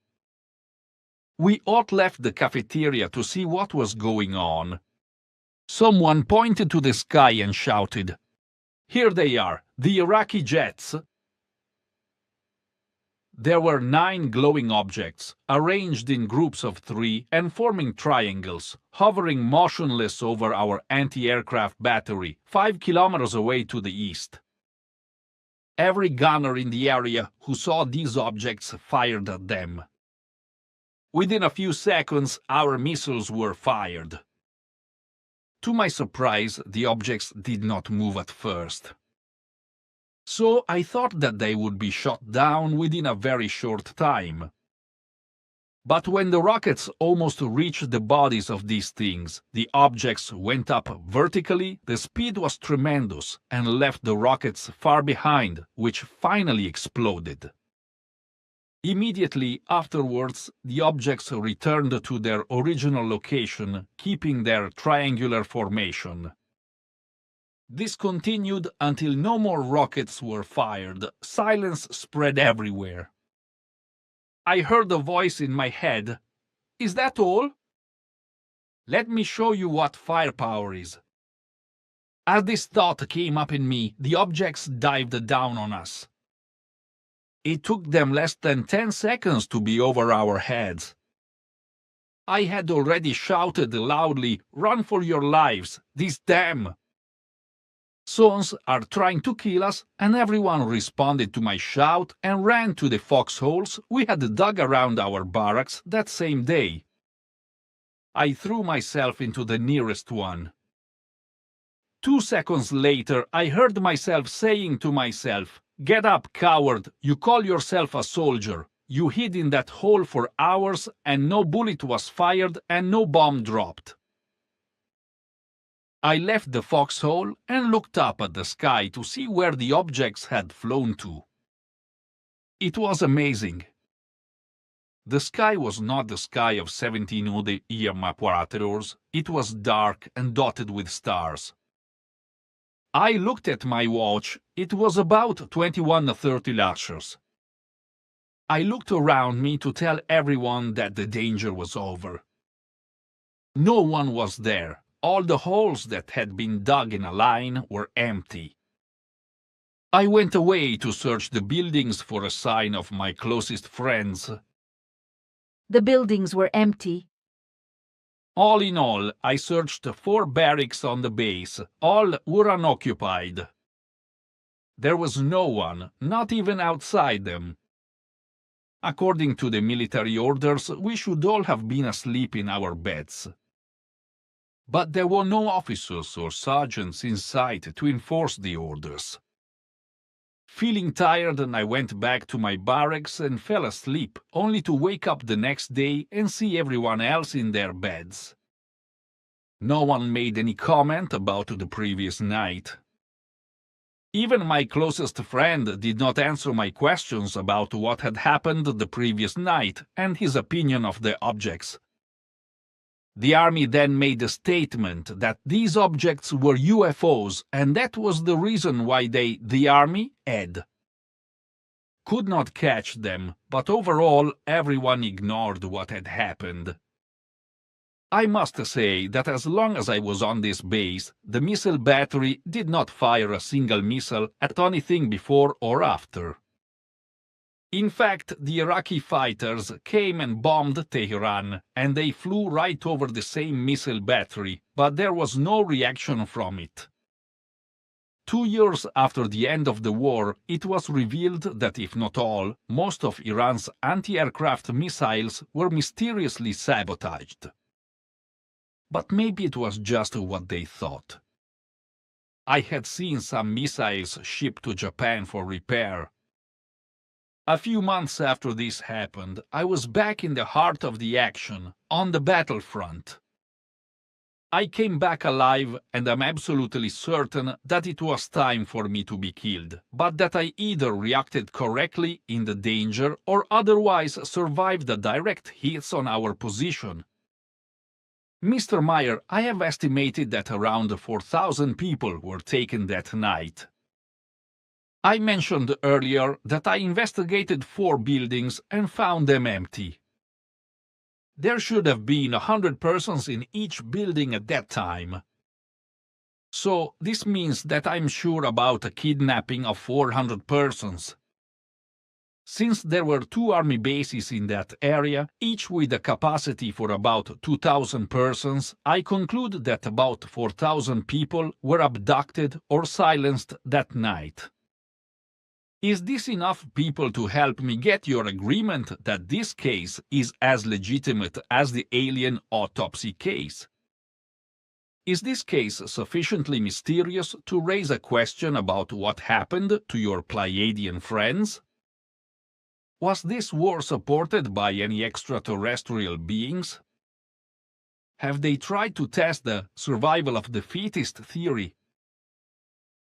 We all left the cafeteria to see what was going on. Someone pointed to the sky and shouted, "Here they are, the Iraqi jets!" There were 9 glowing objects, arranged in groups of 3 and forming triangles, hovering motionless over our anti-aircraft battery, 5 kilometers away to the east. Every gunner in the area who saw these objects fired at them. Within a few seconds, our missiles were fired. To my surprise, the objects did not move at first. So I thought that they would be shot down within a very short time. But when the rockets almost reached the bodies of these things, the objects went up vertically, the speed was tremendous, and left the rockets far behind, which finally exploded. Immediately afterwards, the objects returned to their original location, keeping their triangular formation. This continued until no more rockets were fired. Silence spread everywhere. I heard a voice in my head. "Is that all? Let me show you what firepower is." As this thought came up in me, the objects dived down on us. It took them less than 10 seconds to be over our heads. I had already shouted loudly, "Run for your lives! These damn sons are trying to kill us," and everyone responded to my shout and ran to the foxholes we had dug around our barracks that same day. I threw myself into the nearest one. 2 seconds later, I heard myself saying to myself, "Get up, coward! You call yourself a soldier. You hid in that hole for hours and no bullet was fired and no bomb dropped." I left the foxhole and looked up at the sky to see where the objects had flown to. It was amazing. The sky was not the sky of 1700 IRM-operators. It was dark and dotted with stars. I looked at my watch. It was about 21:30 lashes. I looked around me to tell everyone that the danger was over. No one was there. All the holes that had been dug in a line were empty. I went away to search the buildings for a sign of my closest friends. The buildings were empty. All in all, I searched 4 barracks on the base. All were unoccupied. There was no one, not even outside them. According to the military orders, we should all have been asleep in our beds. But there were no officers or sergeants in sight to enforce the orders. Feeling tired, I went back to my barracks and fell asleep, only to wake up the next day and see everyone else in their beds. No one made any comment about the previous night. Even my closest friend did not answer my questions about what had happened the previous night and his opinion of the objects. The army then made a statement that these objects were UFOs, and that was the reason why the army, could not catch them, but overall everyone ignored what had happened. I must say that as long as I was on this base, the missile battery did not fire a single missile at anything before or after. In fact, the Iraqi fighters came and bombed Tehran, and they flew right over the same missile battery, but there was no reaction from it. 2 years after the end of the war, it was revealed that if not all, most of Iran's anti-aircraft missiles were mysteriously sabotaged. But maybe it was just what they thought. I had seen some missiles shipped to Japan for repair. A few months after this happened, I was back in the heart of the action, on the battlefront. I came back alive, and I'm absolutely certain that it was time for me to be killed, but that I either reacted correctly in the danger or otherwise survived the direct hits on our position. Mr. Meier, I have estimated that around 4,000 people were taken that night. I mentioned earlier that I investigated 4 buildings and found them empty. There should have been 100 persons in each building at that time. So this means that I'm sure about a kidnapping of 400 persons. Since there were 2 army bases in that area, each with a capacity for about 2,000 persons, I conclude that about 4,000 people were abducted or silenced that night. Is this enough people to help me get your agreement that this case is as legitimate as the alien autopsy case? Is this case sufficiently mysterious to raise a question about what happened to your Pleiadian friends? Was this war supported by any extraterrestrial beings? Have they tried to test the survival of the fittest theory?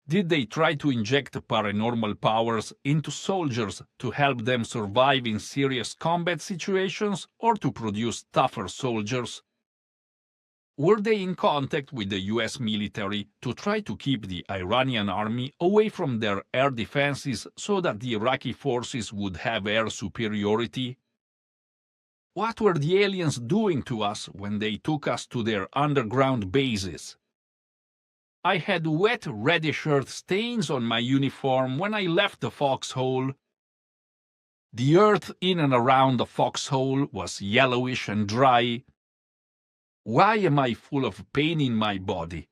Did they try to inject paranormal powers into soldiers to help them survive in serious combat situations or to produce tougher soldiers? Were they in contact with the US military to try to keep the Iranian army away from their air defenses so that the Iraqi forces would have air superiority? What were the aliens doing to us when they took us to their underground bases? I had wet reddish earth stains on my uniform when I left the foxhole. The earth in and around the foxhole was yellowish and dry. Why am I full of pain in my body?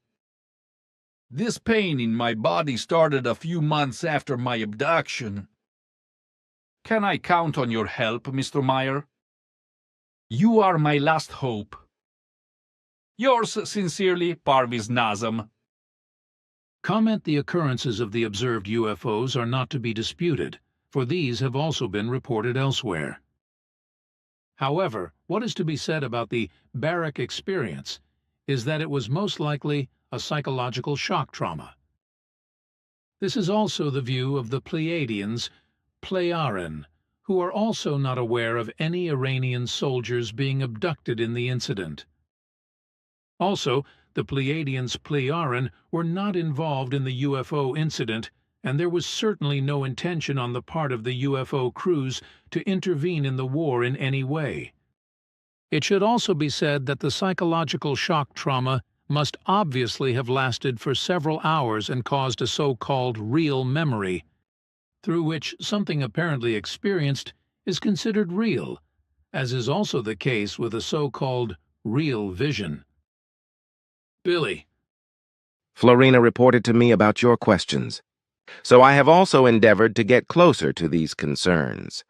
This pain in my body started a few months after my abduction. Can I count on your help, Mr. Meier? You are my last hope. Yours sincerely, Parviz Nazem. Comment: the occurrences of the observed UFOs are not to be disputed, for these have also been reported elsewhere. However, what is to be said about the barrack experience is that it was most likely a psychological shock trauma. This is also the view of the Pleiadians, Pleiaren, who are also not aware of any Iranian soldiers being abducted in the incident. Also, the Pleiadians Pleiaren were not involved in the UFO incident, and there was certainly no intention on the part of the UFO crews to intervene in the war in any way. It should also be said that the psychological shock trauma must obviously have lasted for several hours and caused a so-called real memory, through which something apparently experienced is considered real, as is also the case with a so-called real vision. Billy. Florina reported to me about your questions, so I have also endeavored to get closer to these concerns.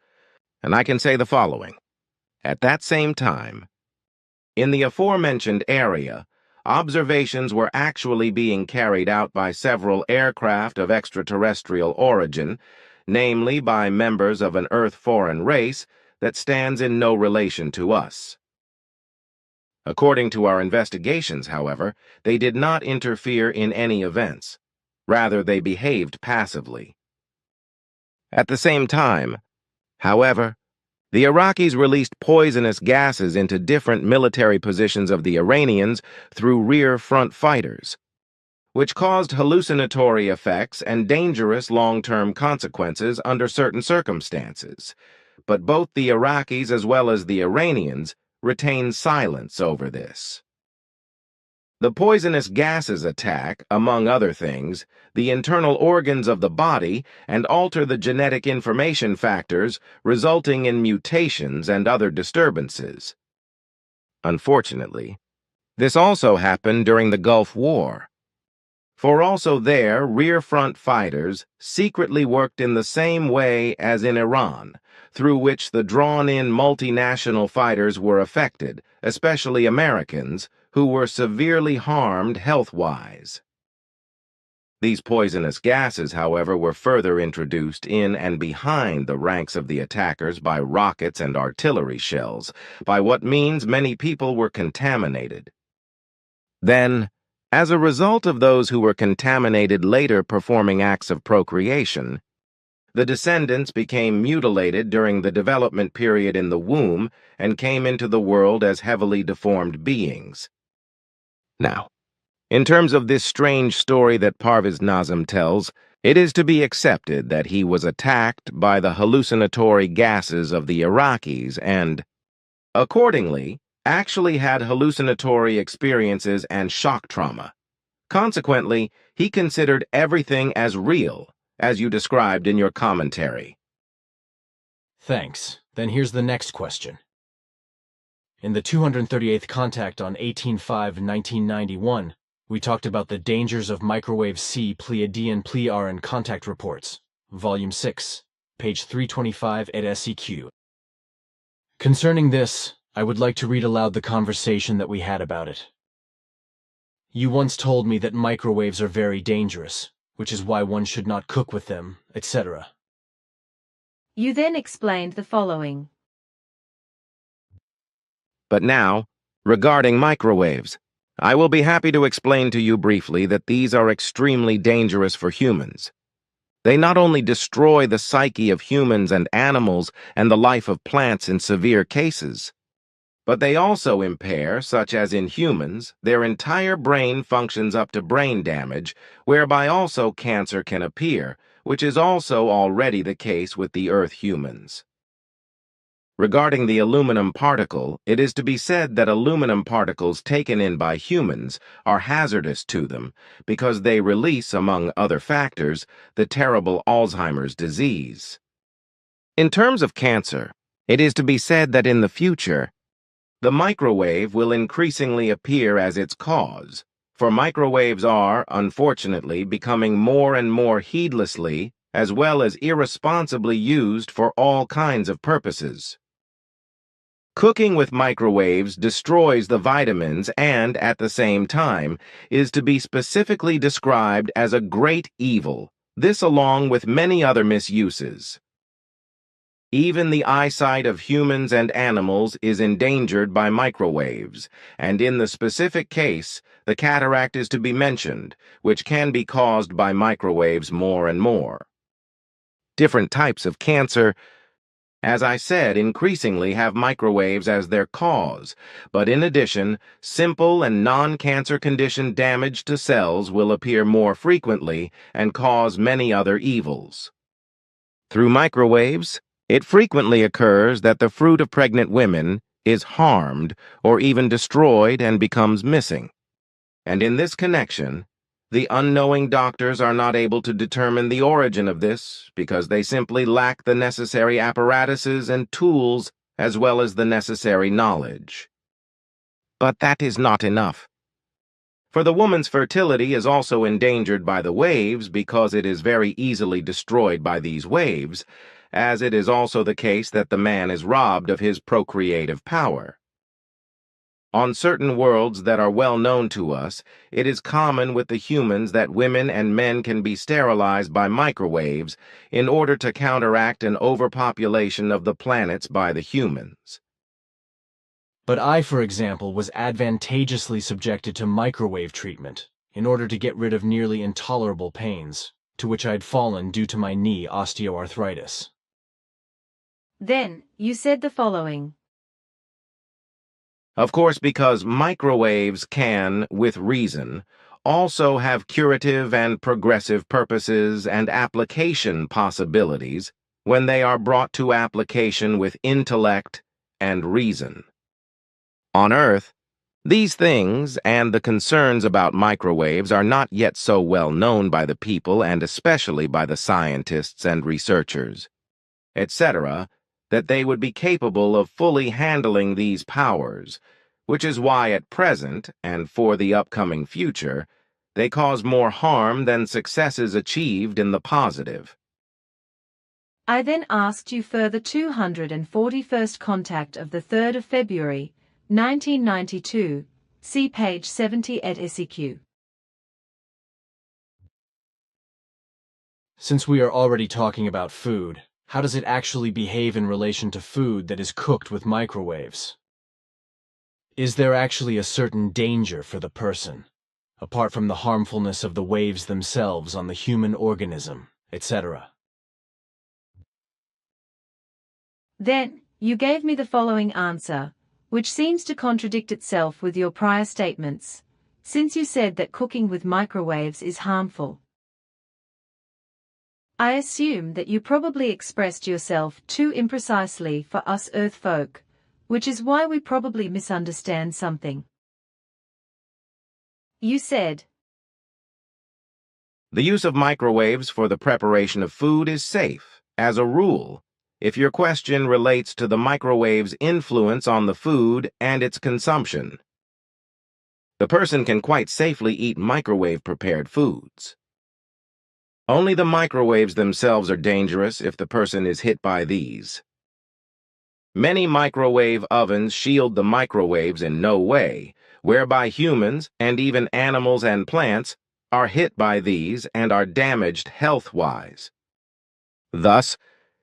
And I can say the following. At that same time, in the aforementioned area, observations were actually being carried out by several aircraft of extraterrestrial origin, namely by members of an Earth-foreign race that stands in no relation to us. According to our investigations, however, they did not interfere in any events. Rather, they behaved passively. At the same time, however, the Iraqis released poisonous gases into different military positions of the Iranians through rear front fighters, which caused hallucinatory effects and dangerous long-term consequences under certain circumstances. But both the Iraqis as well as the Iranians retained silence over this. The poisonous gases attack, among other things, the internal organs of the body and alter the genetic information factors, resulting in mutations and other disturbances. Unfortunately, this also happened during the Gulf War. For also there, rear front fighters secretly worked in the same way as in Iran, through which the drawn-in multinational fighters were affected, especially Americans, who were severely harmed health-wise. These poisonous gases, however, were further introduced in and behind the ranks of the attackers by rockets and artillery shells, by what means many people were contaminated. Then, as a result of those who were contaminated later performing acts of procreation, the descendants became mutilated during the development period in the womb and came into the world as heavily deformed beings. Now, in terms of this strange story that Parvez Nazem tells, it is to be accepted that he was attacked by the hallucinatory gases of the Iraqis and, accordingly, actually had hallucinatory experiences and shock trauma. Consequently, he considered everything as real, as you described in your commentary. Thanks. Then here's the next question. In the 238th contact on 18/5/1991, we talked about the dangers of microwave C Pleiadian Pleiaren contact reports, Volume 6, page 325 at SEQ. Concerning this, I would like to read aloud the conversation that we had about it. You once told me that microwaves are very dangerous, which is why one should not cook with them, etc. You then explained the following. But now, regarding microwaves, I will be happy to explain to you briefly that these are extremely dangerous for humans. They not only destroy the psyche of humans and animals and the life of plants in severe cases, but they also impair, such as in humans, their entire brain functions up to brain damage, whereby also cancer can appear, which is also already the case with the Earth humans. Regarding the aluminum particle, it is to be said that aluminum particles taken in by humans are hazardous to them because they release, among other factors, the terrible Alzheimer's disease. In terms of cancer, it is to be said that in the future, the microwave will increasingly appear as its cause, for microwaves are, unfortunately, becoming more and more heedlessly as well as irresponsibly used for all kinds of purposes. Cooking with microwaves destroys the vitamins and, at the same time, is to be specifically described as a great evil, this along with many other misuses. Even the eyesight of humans and animals is endangered by microwaves, and in the specific case, the cataract is to be mentioned, which can be caused by microwaves more and more. Different types of cancer, as I said, increasingly have microwaves as their cause, but in addition, simple and non-cancer condition damage to cells will appear more frequently and cause many other evils. Through microwaves, it frequently occurs that the fruit of pregnant women is harmed or even destroyed and becomes missing. And in this connection, the unknowing doctors are not able to determine the origin of this because they simply lack the necessary apparatuses and tools as well as the necessary knowledge. But that is not enough. For the woman's fertility is also endangered by the waves because it is very easily destroyed by these waves, as it is also the case that the man is robbed of his procreative power. On certain worlds that are well known to us, it is common with the humans that women and men can be sterilized by microwaves in order to counteract an overpopulation of the planets by the humans. But I, for example, was advantageously subjected to microwave treatment in order to get rid of nearly intolerable pains, to which I had fallen due to my knee osteoarthritis. Then, you said the following. Of course, because microwaves can, with reason, also have curative and progressive purposes and application possibilities when they are brought to application with intellect and reason. On Earth, these things and the concerns about microwaves are not yet so well known by the people and especially by the scientists and researchers, etc., that they would be capable of fully handling these powers, which is why at present, and for the upcoming future, they cause more harm than successes achieved in the positive. I then asked you further 241st contact of the 3rd of February, 1992, see page 70 at SEQ. Since we are already talking about food, how does it actually behave in relation to food that is cooked with microwaves? Is there actually a certain danger for the person, apart from the harmfulness of the waves themselves on the human organism, etc.? Then, you gave me the following answer, which seems to contradict itself with your prior statements, since you said that cooking with microwaves is harmful. I assume that you probably expressed yourself too imprecisely for us Earth folk, which is why we probably misunderstand something. You said, The use of microwaves for the preparation of food is safe, as a rule, if your question relates to the microwave's influence on the food and its consumption. The person can quite safely eat microwave-prepared foods. Only the microwaves themselves are dangerous if the person is hit by these. Many microwave ovens shield the microwaves in no way, whereby humans, and even animals and plants, are hit by these and are damaged health-wise. Thus,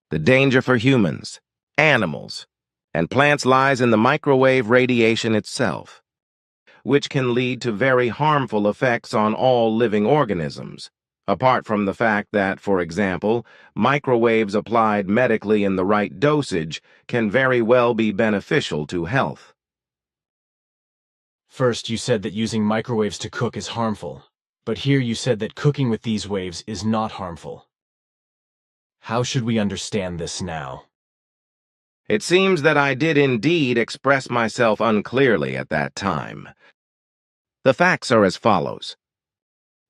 the danger for humans, animals, and plants lies in the microwave radiation itself, which can lead to very harmful effects on all living organisms, apart from the fact that, for example, microwaves applied medically in the right dosage can very well be beneficial to health. First, you said that using microwaves to cook is harmful, but here you said that cooking with these waves is not harmful. How should we understand this now? It seems that I did indeed express myself unclearly at that time. The facts are as follows.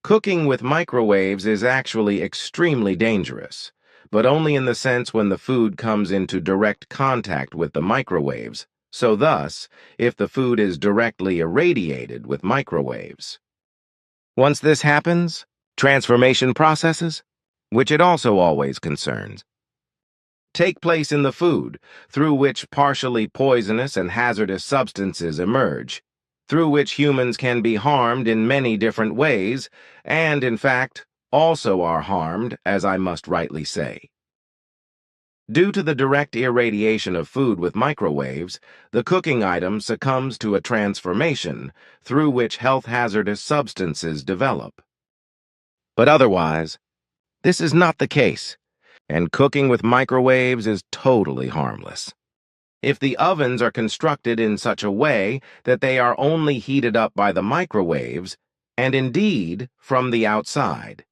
Cooking with microwaves is actually extremely dangerous, but only in the sense when the food comes into direct contact with the microwaves, so thus, if the food is directly irradiated with microwaves. Once this happens, transformation processes, which it also always concerns, take place in the food, through which partially poisonous and hazardous substances emerge, through which humans can be harmed in many different ways, and, in fact, also are harmed, as I must rightly say. Due to the direct irradiation of food with microwaves, the cooking item succumbs to a transformation through which health-hazardous substances develop. But otherwise, this is not the case, and cooking with microwaves is totally harmless. If the ovens are constructed in such a way that they are only heated up by the microwaves, and indeed from the outside.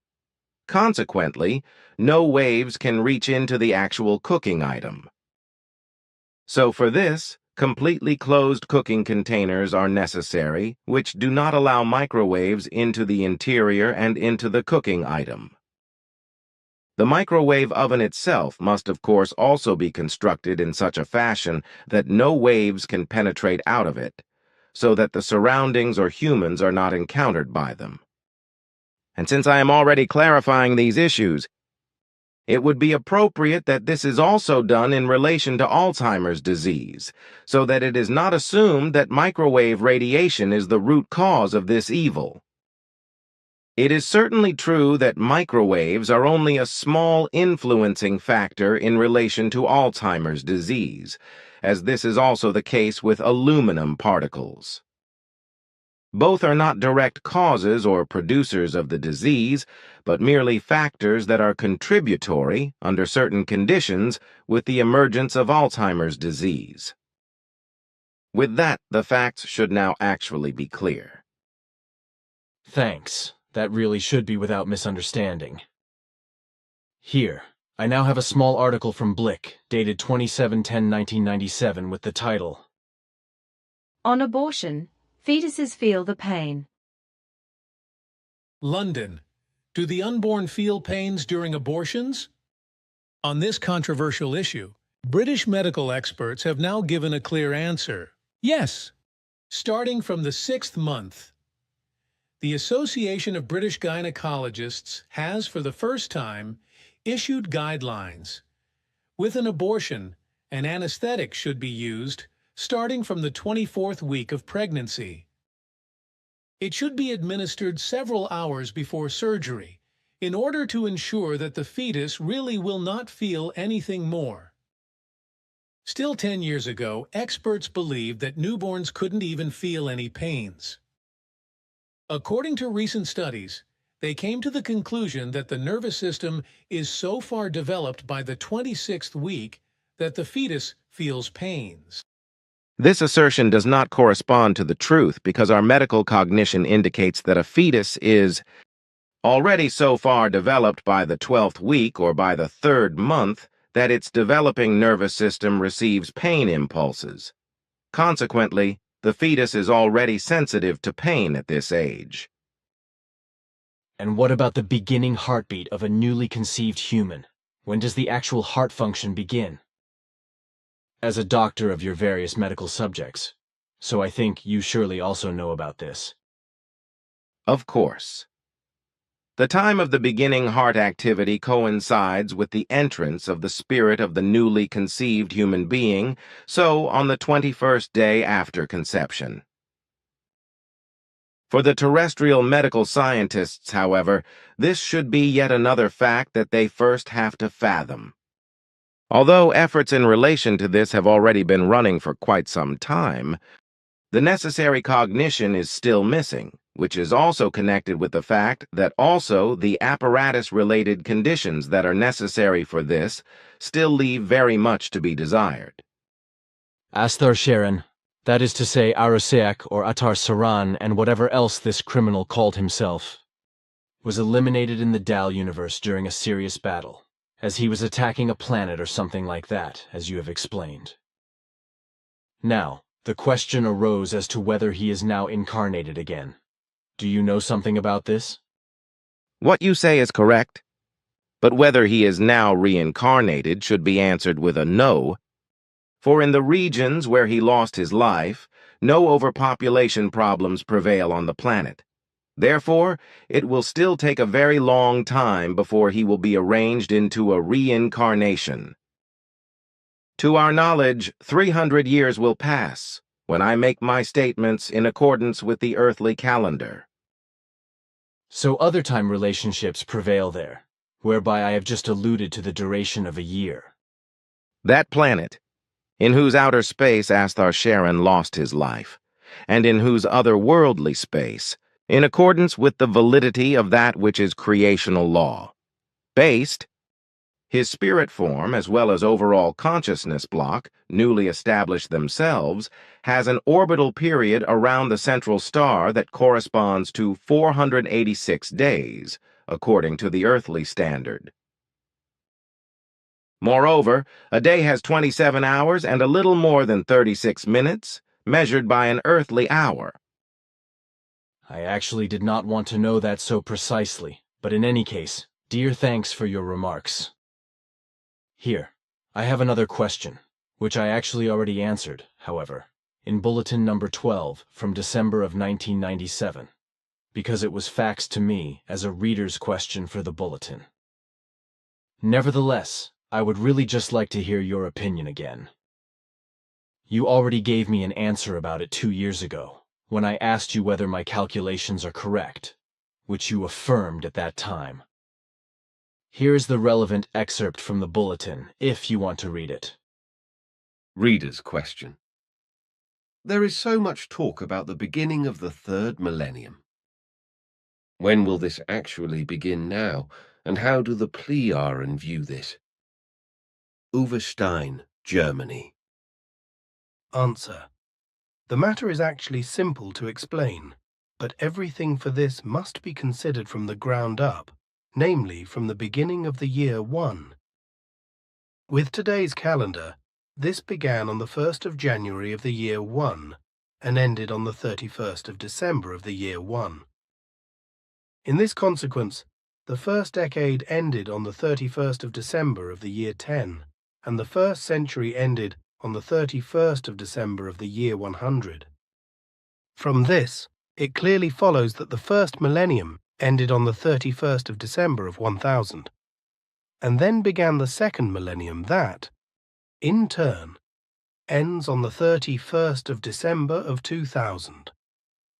Consequently, no waves can reach into the actual cooking item. So for this, completely closed cooking containers are necessary, which do not allow microwaves into the interior and into the cooking item. The microwave oven itself must of course also be constructed in such a fashion that no waves can penetrate out of it, so that the surroundings or humans are not encountered by them. And since I am already clarifying these issues, it would be appropriate that this is also done in relation to Alzheimer's disease, so that it is not assumed that microwave radiation is the root cause of this evil. It is certainly true that microwaves are only a small influencing factor in relation to Alzheimer's disease, as this is also the case with aluminum particles. Both are not direct causes or producers of the disease, but merely factors that are contributory, under certain conditions, with the emergence of Alzheimer's disease. With that, the facts should now actually be clear. Thanks. That really should be without misunderstanding. Here, I now have a small article from Blick, dated 27/10/1997, with the title, On Abortion, Fetuses Feel the Pain. London. Do the unborn feel pains during abortions? On this controversial issue, British medical experts have now given a clear answer. Yes. Starting from the 6th month, the Association of British Gynecologists has, for the first time, issued guidelines. With an abortion, an anesthetic should be used starting from the 24th week of pregnancy. It should be administered several hours before surgery in order to ensure that the fetus really will not feel anything more. Still 10 years ago, experts believed that newborns couldn't even feel any pains. According to recent studies, they came to the conclusion that the nervous system is so far developed by the 26th week that the fetus feels pains. This assertion does not correspond to the truth because our medical cognition indicates that a fetus is already so far developed by the 12th week or by the 3rd month that its developing nervous system receives pain impulses. Consequently, the fetus is already sensitive to pain at this age. And what about the beginning heartbeat of a newly conceived human? When does the actual heart function begin? As a doctor of your various medical subjects, so I think you surely also know about this. Of course. The time of the beginning heart activity coincides with the entrance of the spirit of the newly conceived human being, so on the 21st day after conception. For the terrestrial medical scientists, however, this should be yet another fact that they first have to fathom. Although efforts in relation to this have already been running for quite some time, the necessary cognition is still missing, which is also connected with the fact that also the apparatus-related conditions that are necessary for this still leave very much to be desired. Asthar Sharon, that is to say Aruseak or Atar Saran and whatever else this criminal called himself, was eliminated in the Dal universe during a serious battle, as he was attacking a planet or something like that, as you have explained. Now, the question arose as to whether he is now incarnated again. Do you know something about this? What you say is correct, but whether he is now reincarnated should be answered with a no, for in the regions where he lost his life, no overpopulation problems prevail on the planet. Therefore, it will still take a very long time before he will be arranged into a reincarnation. To our knowledge, 300 years will pass when I make my statements in accordance with the earthly calendar. So other time relationships prevail there, whereby I have just alluded to the duration of a year. That planet, in whose outer space Asthar Sharon lost his life, and in whose otherworldly space, in accordance with the validity of that which is creational law, based, his spirit form, as well as overall consciousness block, newly established themselves, has an orbital period around the central star that corresponds to 486 days, according to the earthly standard. Moreover, a day has 27 hours and a little more than 36 minutes, measured by an earthly hour. I actually did not want to know that so precisely, but in any case, dear thanks for your remarks. Here, I have another question, which I actually already answered, however, in Bulletin number 12 from December of 1997, because it was faxed to me as a reader's question for the Bulletin. Nevertheless, I would really just like to hear your opinion again. You already gave me an answer about it 2 years ago, when I asked you whether my calculations are correct, which you affirmed at that time. Here is the relevant excerpt from the bulletin, if you want to read it. Reader's question. There is so much talk about the beginning of the 3rd millennium. When will this actually begin now, and how do the Plejaren view this? Uwe Stein, Germany. Answer. The matter is actually simple to explain, but everything for this must be considered from the ground up, namely from the beginning of the year 1. With today's calendar, this began on the 1st of January of the year 1 and ended on the 31st of December of the year 1. In this consequence, the first decade ended on the 31st of December of the year 10, and the first century ended on the 31st of December of the year 100. From this, it clearly follows that the first millennium ended on the 31st of December of 1000, and then began the second millennium that, in turn, ends on the 31st of December of 2000,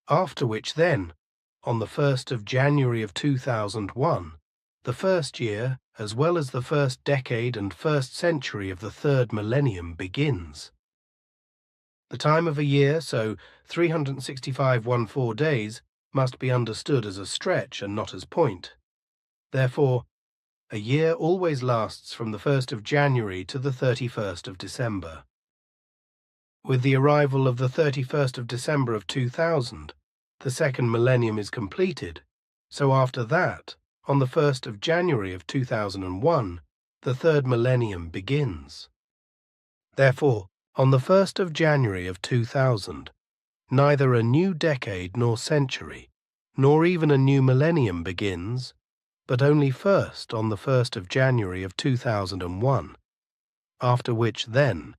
after which then, on the 1st of January of 2001, the first year, as well as the first decade and first century of the third millennium begins. The time of a year, so 365 days, must be understood as a stretch and not as point. Therefore, a year always lasts from the 1st of January to the 31st of December. With the arrival of the 31st of December of 2000, the second millennium is completed, so after that, on the 1st of January of 2001, the third millennium begins. Therefore, on the 1st of January of 2000, neither a new decade nor century, nor even a new millennium begins, but only first on the 1st of January of 2001, after which then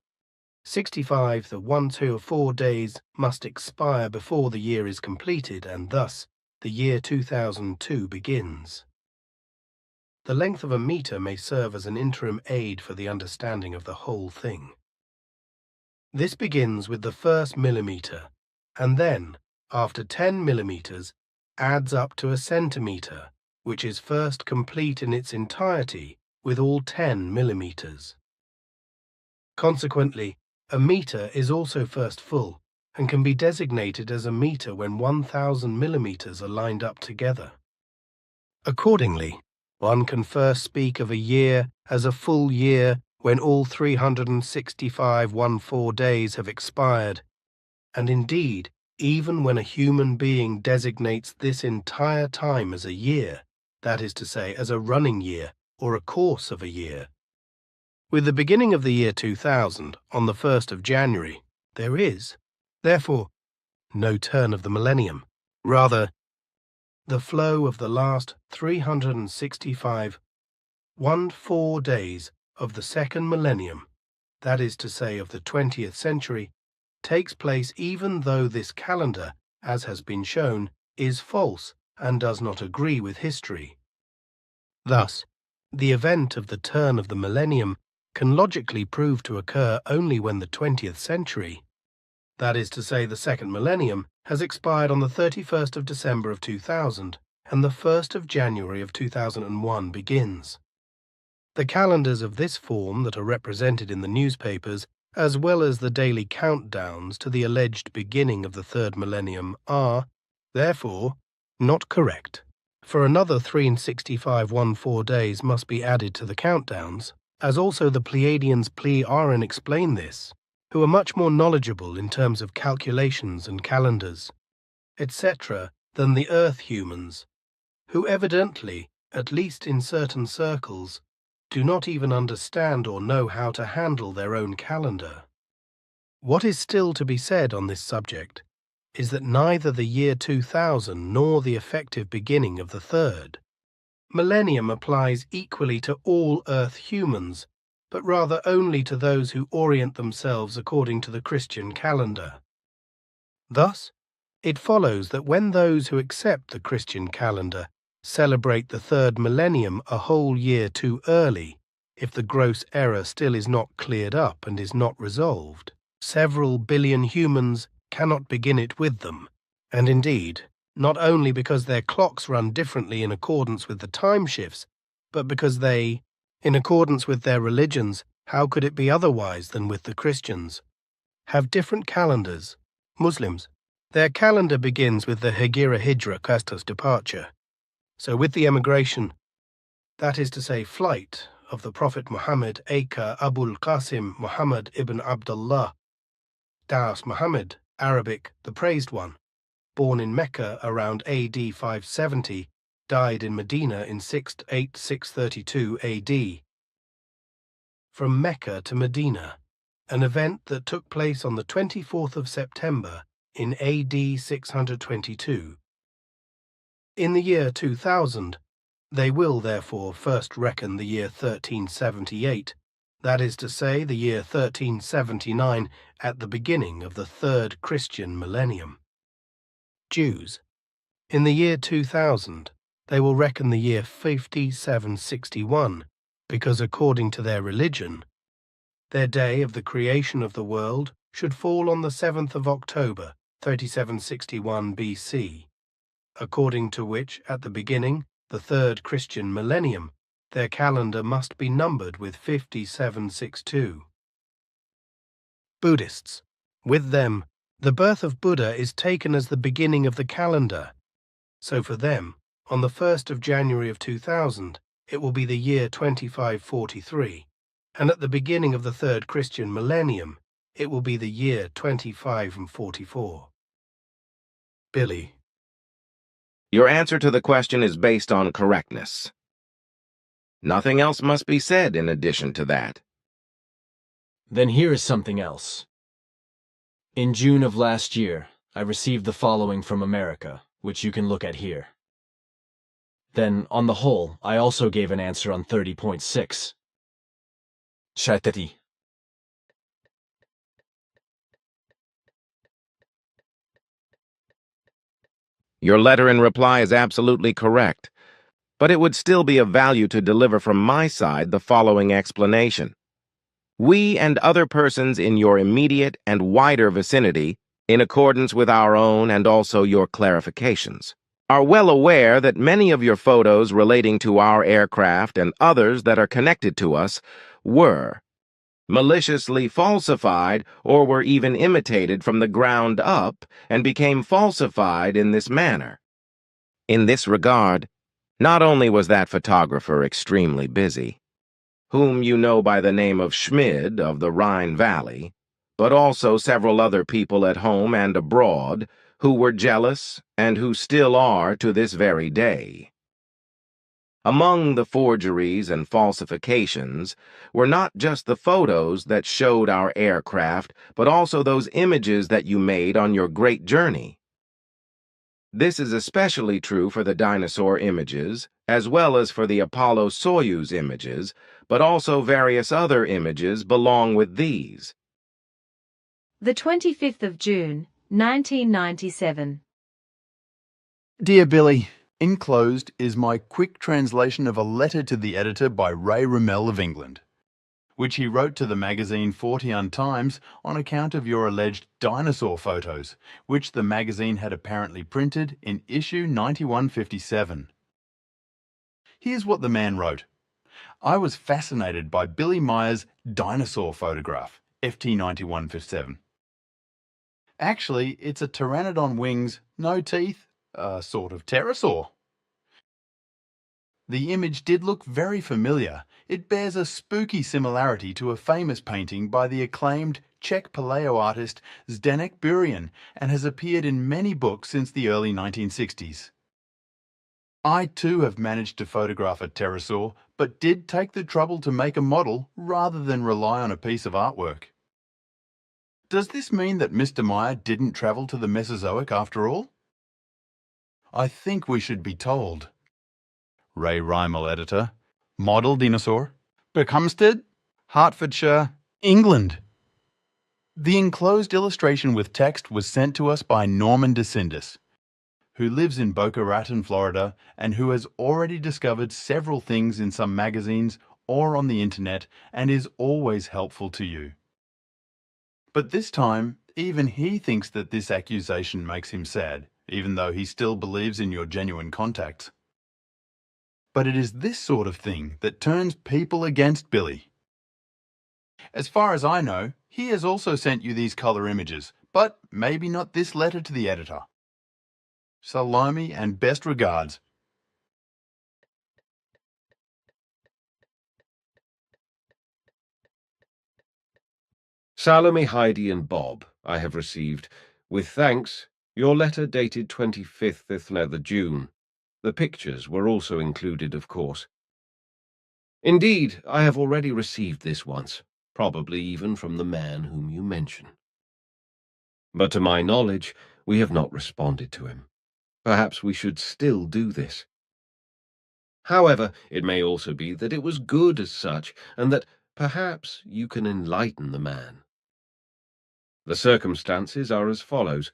65 the 124 days must expire before the year is completed, and thus the year 2002 begins. The length of a meter may serve as an interim aid for the understanding of the whole thing. This begins with the first millimeter, and then, after 10 millimeters, adds up to a centimeter, which is first complete in its entirety with all 10 millimeters. Consequently, a meter is also first full and can be designated as a meter when 1000 millimeters are lined up together. Accordingly, one can first speak of a year as a full year when all 365 days have expired, and indeed, even when a human being designates this entire time as a year, that is to say, as a running year or a course of a year. With the beginning of the year 2000, on the 1st of January, there is, therefore, no turn of the millennium. Rather, the flow of the last 365 days of the second millennium, that is to say of the 20th century, takes place even though this calendar, as has been shown, is false and does not agree with history. Thus, the event of the turn of the millennium can logically prove to occur only when the 20th century, that is to say the second millennium, has expired on the 31st of December of 2000 and the 1st of January of 2001 begins. The calendars of this form that are represented in the newspapers, as well as the daily countdowns to the alleged beginning of the third millennium, are, therefore, not correct, for another 365 days must be added to the countdowns, as also the Pleiadians Pleiaren explain this, who are much more knowledgeable in terms of calculations and calendars, etc., than the Earth humans, who evidently, at least in certain circles, do not even understand or know how to handle their own calendar. What is still to be said on this subject is that neither the year 2000 nor the effective beginning of the third millennium applies equally to all Earth humans, but rather only to those who orient themselves according to the Christian calendar. Thus, it follows that when those who accept the Christian calendar celebrate the third millennium a whole year too early, if the gross error still is not cleared up and is not resolved, several billion humans cannot begin it with them, and indeed, not only because their clocks run differently in accordance with the time shifts, but because they, in accordance with their religions, how could it be otherwise than with the Christians, have different calendars. Muslims, their calendar begins with the Hegira Hijra Custos departure. So with the emigration, that is to say flight, of the Prophet Muhammad aka Abul Qasim Muhammad ibn Abdullah, Das Muhammad, Arabic, the Praised One, born in Mecca around AD 570, died in Medina in 632 AD. From Mecca to Medina, an event that took place on the 24th of September in AD 622. In the year 2000, they will therefore first reckon the year 1378, that is to say the year 1379 at the beginning of the third Christian millennium. Jews, in the year 2000, they will reckon the year 5761, because according to their religion, their day of the creation of the world should fall on the 7th of October, 3761 BC, according to which, at the beginning, the third Christian millennium, their calendar must be numbered with 5762. Buddhists. With them, the birth of Buddha is taken as the beginning of the calendar. So for them, on the 1st of January of 2000, it will be the year 2543, and at the beginning of the third Christian millennium, it will be the year 2544. Billy. Your answer to the question is based on correctness. Nothing else must be said in addition to that. Then here is something else. In June of last year, I received the following from America, which you can look at here. Then, on the whole, I also gave an answer on 30.6. Shatati. Your letter in reply is absolutely correct, but it would still be of value to deliver from my side the following explanation. We and other persons in your immediate and wider vicinity, in accordance with our own and also your clarifications, are well aware that many of your photos relating to our aircraft and others that are connected to us were maliciously falsified or were even imitated from the ground up and became falsified in this manner. In this regard, not only was that photographer extremely busy, whom you know by the name of Schmid of the Rhine Valley, but also several other people at home and abroad who were jealous and who still are to this very day. Among the forgeries and falsifications were not just the photos that showed our aircraft, but also those images that you made on your great journey. This is especially true for the Dinosaur images, as well as for the Apollo-Soyuz images, but also various other images belong with these. The 25th of June, 1997. Dear Billy, enclosed is my quick translation of a letter to the editor by Ray Rummel of England, which he wrote to the magazine 40 Untimes on account of your alleged dinosaur photos, which the magazine had apparently printed in issue 9157. Here's what the man wrote. I was fascinated by Billy Meier's dinosaur photograph, FT9157. Actually, it's a pteranodon wings, no teeth, a sort of pterosaur. The image did look very familiar. It bears a spooky similarity to a famous painting by the acclaimed Czech paleo artist Zdeněk Burian and has appeared in many books since the early 1960s. I too have managed to photograph a pterosaur, but did take the trouble to make a model rather than rely on a piece of artwork. Does this mean that Mr. Meier didn't travel to the Mesozoic after all? I think we should be told. Ray Rummel, editor. Model Dinosaur. Berkhamsted, Hertfordshire, England. The enclosed illustration with text was sent to us by Norman DeCindis, who lives in Boca Raton, Florida, and who has already discovered several things in some magazines or on the internet and is always helpful to you. But this time, even he thinks that this accusation makes him sad, even though he still believes in your genuine contacts. But it is this sort of thing that turns people against Billy. As far as I know, he has also sent you these color images, but maybe not this letter to the editor. Salome and best regards. Salome, Heidi and Bob, I have received, with thanks, your letter dated 25th June. The pictures were also included, of course. Indeed, I have already received this once, probably even from the man whom you mention. But to my knowledge, we have not responded to him. Perhaps we should still do this. However, it may also be that it was good as such, and that perhaps you can enlighten the man. The circumstances are as follows.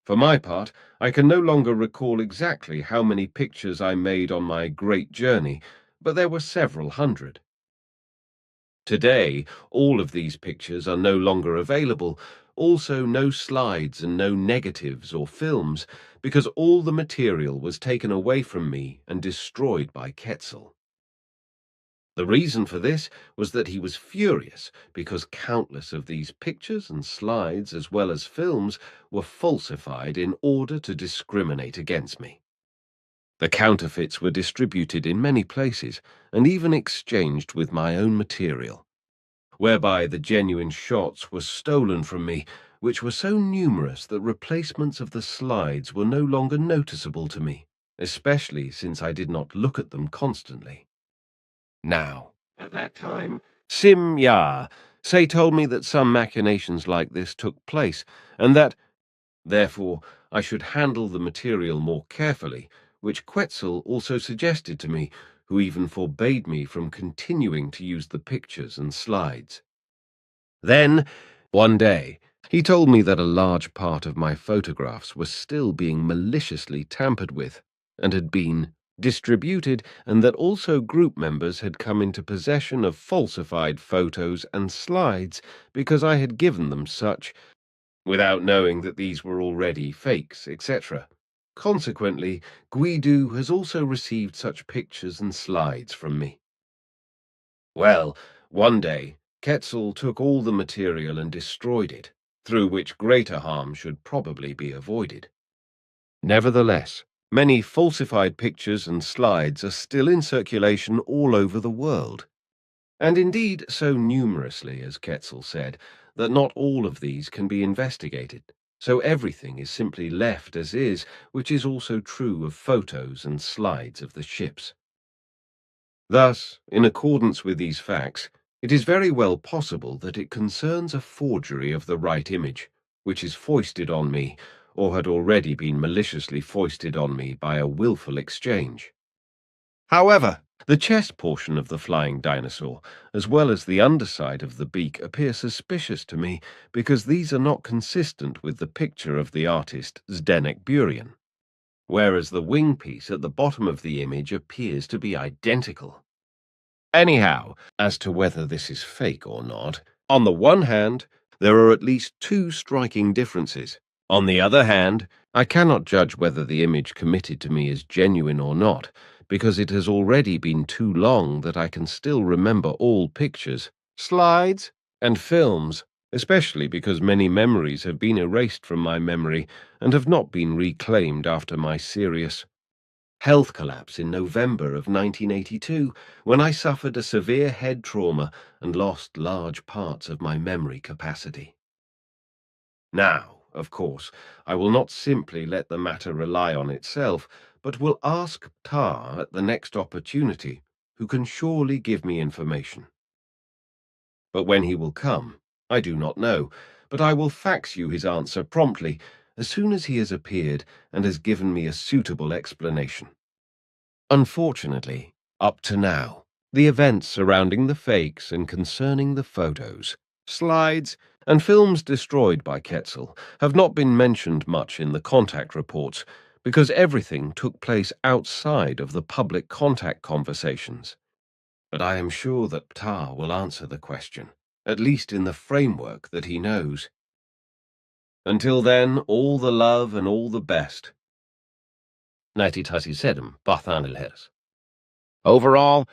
For my part, I can no longer recall exactly how many pictures I made on my great journey, but there were several hundred. Today, all of these pictures are no longer available, also no slides and no negatives or films, because all the material was taken away from me and destroyed by Quetzal. The reason for this was that he was furious because countless of these pictures and slides, as well as films, were falsified in order to discriminate against me. The counterfeits were distributed in many places and even exchanged with my own material, whereby the genuine shots were stolen from me, which were so numerous that replacements of the slides were no longer noticeable to me, especially since I did not look at them constantly. Now, at that time, Sim Ya Say told me that some machinations like this took place, and that, therefore, I should handle the material more carefully, which Quetzal also suggested to me, who even forbade me from continuing to use the pictures and slides. Then, one day, he told me that a large part of my photographs were still being maliciously tampered with, and had been distributed, and that also group members had come into possession of falsified photos and slides because I had given them such, without knowing that these were already fakes, etc. Consequently, Guido has also received such pictures and slides from me. Well, one day, Quetzal took all the material and destroyed it, through which greater harm should probably be avoided. Nevertheless, many falsified pictures and slides are still in circulation all over the world, and indeed so numerously, as Quetzal said, that not all of these can be investigated, so everything is simply left as is, which is also true of photos and slides of the ships. Thus, in accordance with these facts, it is very well possible that it concerns a forgery of the right image, which is foisted on me, or had already been maliciously foisted on me by a willful exchange. However, the chest portion of the flying dinosaur, as well as the underside of the beak, appear suspicious to me because these are not consistent with the picture of the artist Zdenek Burian, whereas the wing piece at the bottom of the image appears to be identical. Anyhow, as to whether this is fake or not, on the one hand, there are at least two striking differences. On the other hand, I cannot judge whether the image committed to me is genuine or not, because it has already been too long that I can still remember all pictures, slides, and films, especially because many memories have been erased from my memory and have not been reclaimed after my serious health collapse in November of 1982, when I suffered a severe head trauma and lost large parts of my memory capacity. Now, of course, I will not simply let the matter rely on itself, but will ask Ptah at the next opportunity, who can surely give me information. But when he will come, I do not know, but I will fax you his answer promptly, as soon as he has appeared and has given me a suitable explanation. Unfortunately, up to now, the events surrounding the fakes and concerning the photos, slides, and films destroyed by Quetzal have not been mentioned much in the contact reports because everything took place outside of the public contact conversations. But I am sure that Ptah will answer the question, at least in the framework that he knows. Until then, all the love and all the best. 1937, Barthanilhers. Overall,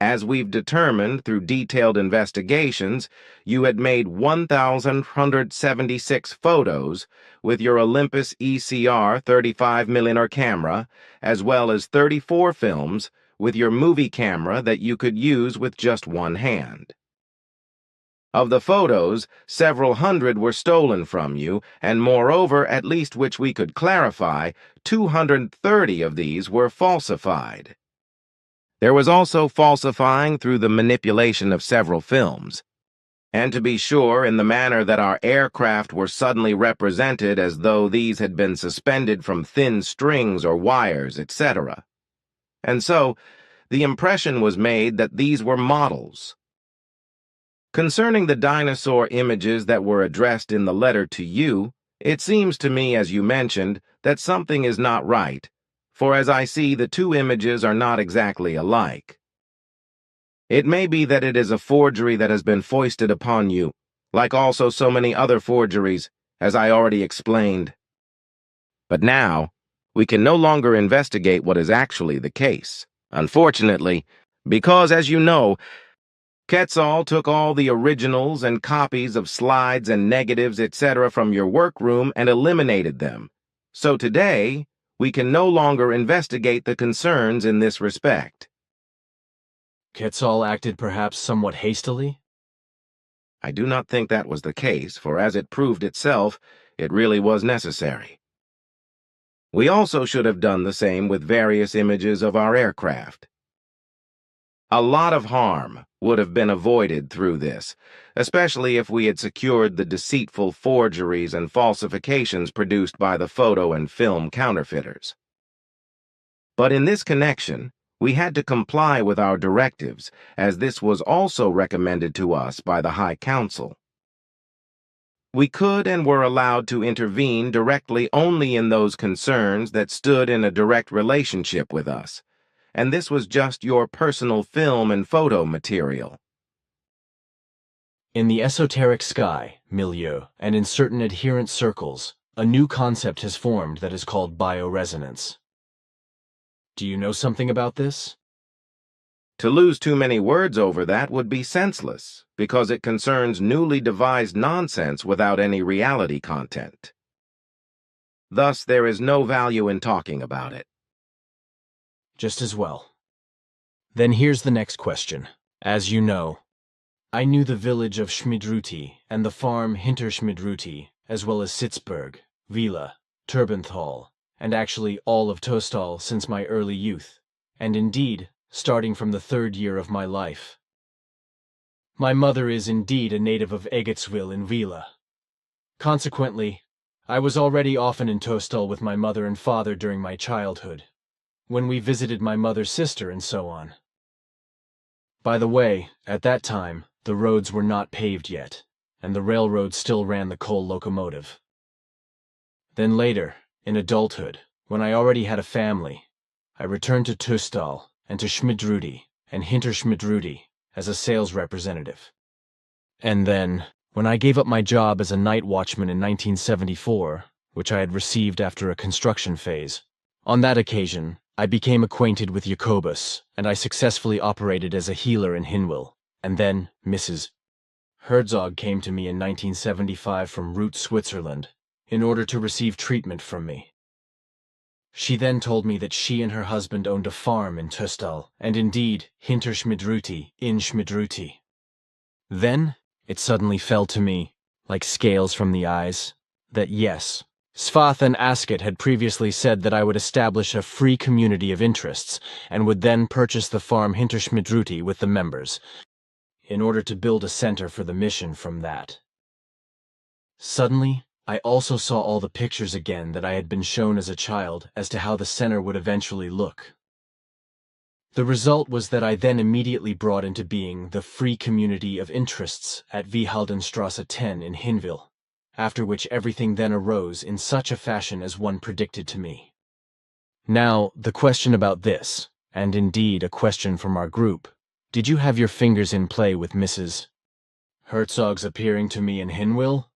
as we've determined through detailed investigations, you had made 1,176 photos with your Olympus ECR 35mm camera, as well as 34 films with your movie camera that you could use with just one hand. Of the photos, several hundred were stolen from you, and moreover, at least which we could clarify, 230 of these were falsified. There was also falsifying through the manipulation of several films, and to be sure, in the manner that our aircraft were suddenly represented as though these had been suspended from thin strings or wires, etc. And so, the impression was made that these were models. Concerning the dinosaur images that were addressed in the letter to you, it seems to me, as you mentioned, that something is not right, for as I see, the two images are not exactly alike. It may be that it is a forgery that has been foisted upon you, like also so many other forgeries, as I already explained. But now, we can no longer investigate what is actually the case, unfortunately, because, as you know, Quetzal took all the originals and copies of slides and negatives, etc. from your workroom and eliminated them. So today, we can no longer investigate the concerns in this respect. Quetzal acted perhaps somewhat hastily? I do not think that was the case, for as it proved itself, it really was necessary. We also should have done the same with various images of our aircraft. A lot of harm would have been avoided through this, especially if we had secured the deceitful forgeries and falsifications produced by the photo and film counterfeiters. But in this connection, we had to comply with our directives, as this was also recommended to us by the High Council. We could and were allowed to intervene directly only in those concerns that stood in a direct relationship with us, and this was just your personal film and photo material. In the esoteric sky, milieu, and in certain adherent circles, a new concept has formed that is called bioresonance. Do you know something about this? To lose too many words over that would be senseless, because it concerns newly devised nonsense without any reality content. Thus, there is no value in talking about it. Just as well. Then here's the next question. As you know, I knew the village of Schmidruti and the farm Hinter Schmidruti, as well as Sitzberg, Vila, Turbenthal, and actually all of Tostal since my early youth, and indeed, starting from the 3rd year of my life. My mother is indeed a native of Egetsville in Vila. Consequently, I was already often in Tostal with my mother and father during my childhood, when we visited my mother's sister and so on. By the way, at that time, the roads were not paved yet, and the railroad still ran the coal locomotive. Then later, in adulthood, when I already had a family, I returned to Tostal and to Schmidruti and Hinter Schmidruti as a sales representative. And then, when I gave up my job as a night watchman in 1974, which I had received after a construction phase, on that occasion, I became acquainted with Jacobus, and I successfully operated as a healer in Hinwil. And then Mrs. Herzog came to me in 1975 from Root, Switzerland, in order to receive treatment from me. She then told me that she and her husband owned a farm in Tostal, and indeed, Hinter Schmidruti, in Schmidruti. Then, it suddenly fell to me, like scales from the eyes, that yes, Svath and Asket had previously said that I would establish a free community of interests, and would then purchase the farm Hinter Schmidruti with the members, in order to build a center for the mission from that. Suddenly, I also saw all the pictures again that I had been shown as a child as to how the center would eventually look. The result was that I then immediately brought into being the free community of interests at Wiehaldenstrasse 10 in Hinwil, after which everything then arose in such a fashion as one predicted to me. Now, the question about this, and indeed a question from our group, did you have your fingers in play with Mrs. Herzog's appearing to me in Hinwil?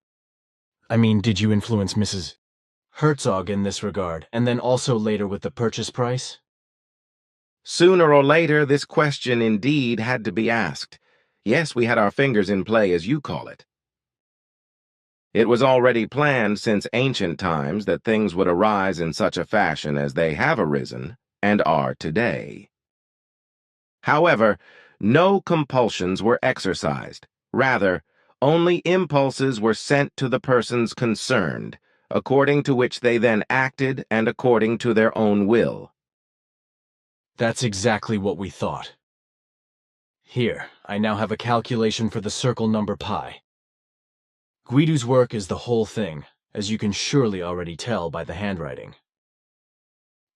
I mean, did you influence Mrs. Herzog in this regard, and then also later with the purchase price? Sooner or later, this question indeed had to be asked. Yes, we had our fingers in play, as you call it. It was already planned since ancient times that things would arise in such a fashion as they have arisen and are today. However, no compulsions were exercised. Rather, only impulses were sent to the persons concerned, according to which they then acted and according to their own will. That's exactly what we thought. Here, I now have a calculation for the circle number pi. Guido's work is the whole thing, as you can surely already tell by the handwriting.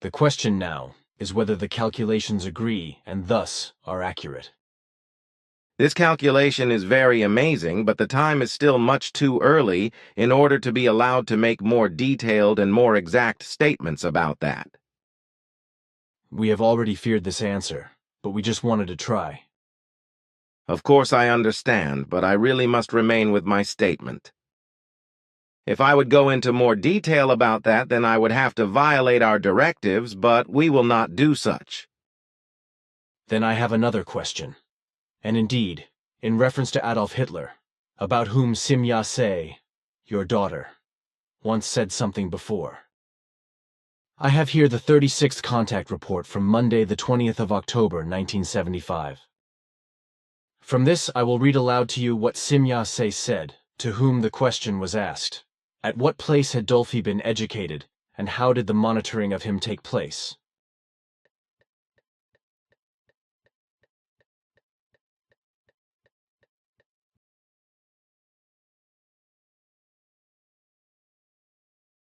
The question now is whether the calculations agree and thus are accurate. This calculation is very amazing, but the time is still much too early in order to be allowed to make more detailed and more exact statements about that. We have already feared this answer, but we just wanted to try. Of course I understand, but I really must remain with my statement. If I would go into more detail about that, then I would have to violate our directives, but we will not do such. Then I have another question. And indeed, in reference to Adolf Hitler, about whom Simya Se, your daughter, once said something before. I have here the 36th contact report from Monday the 20th of October, 1975. From this, I will read aloud to you what Simya Se said, to whom the question was asked. At what place had Dolphy been educated, and how did the monitoring of him take place?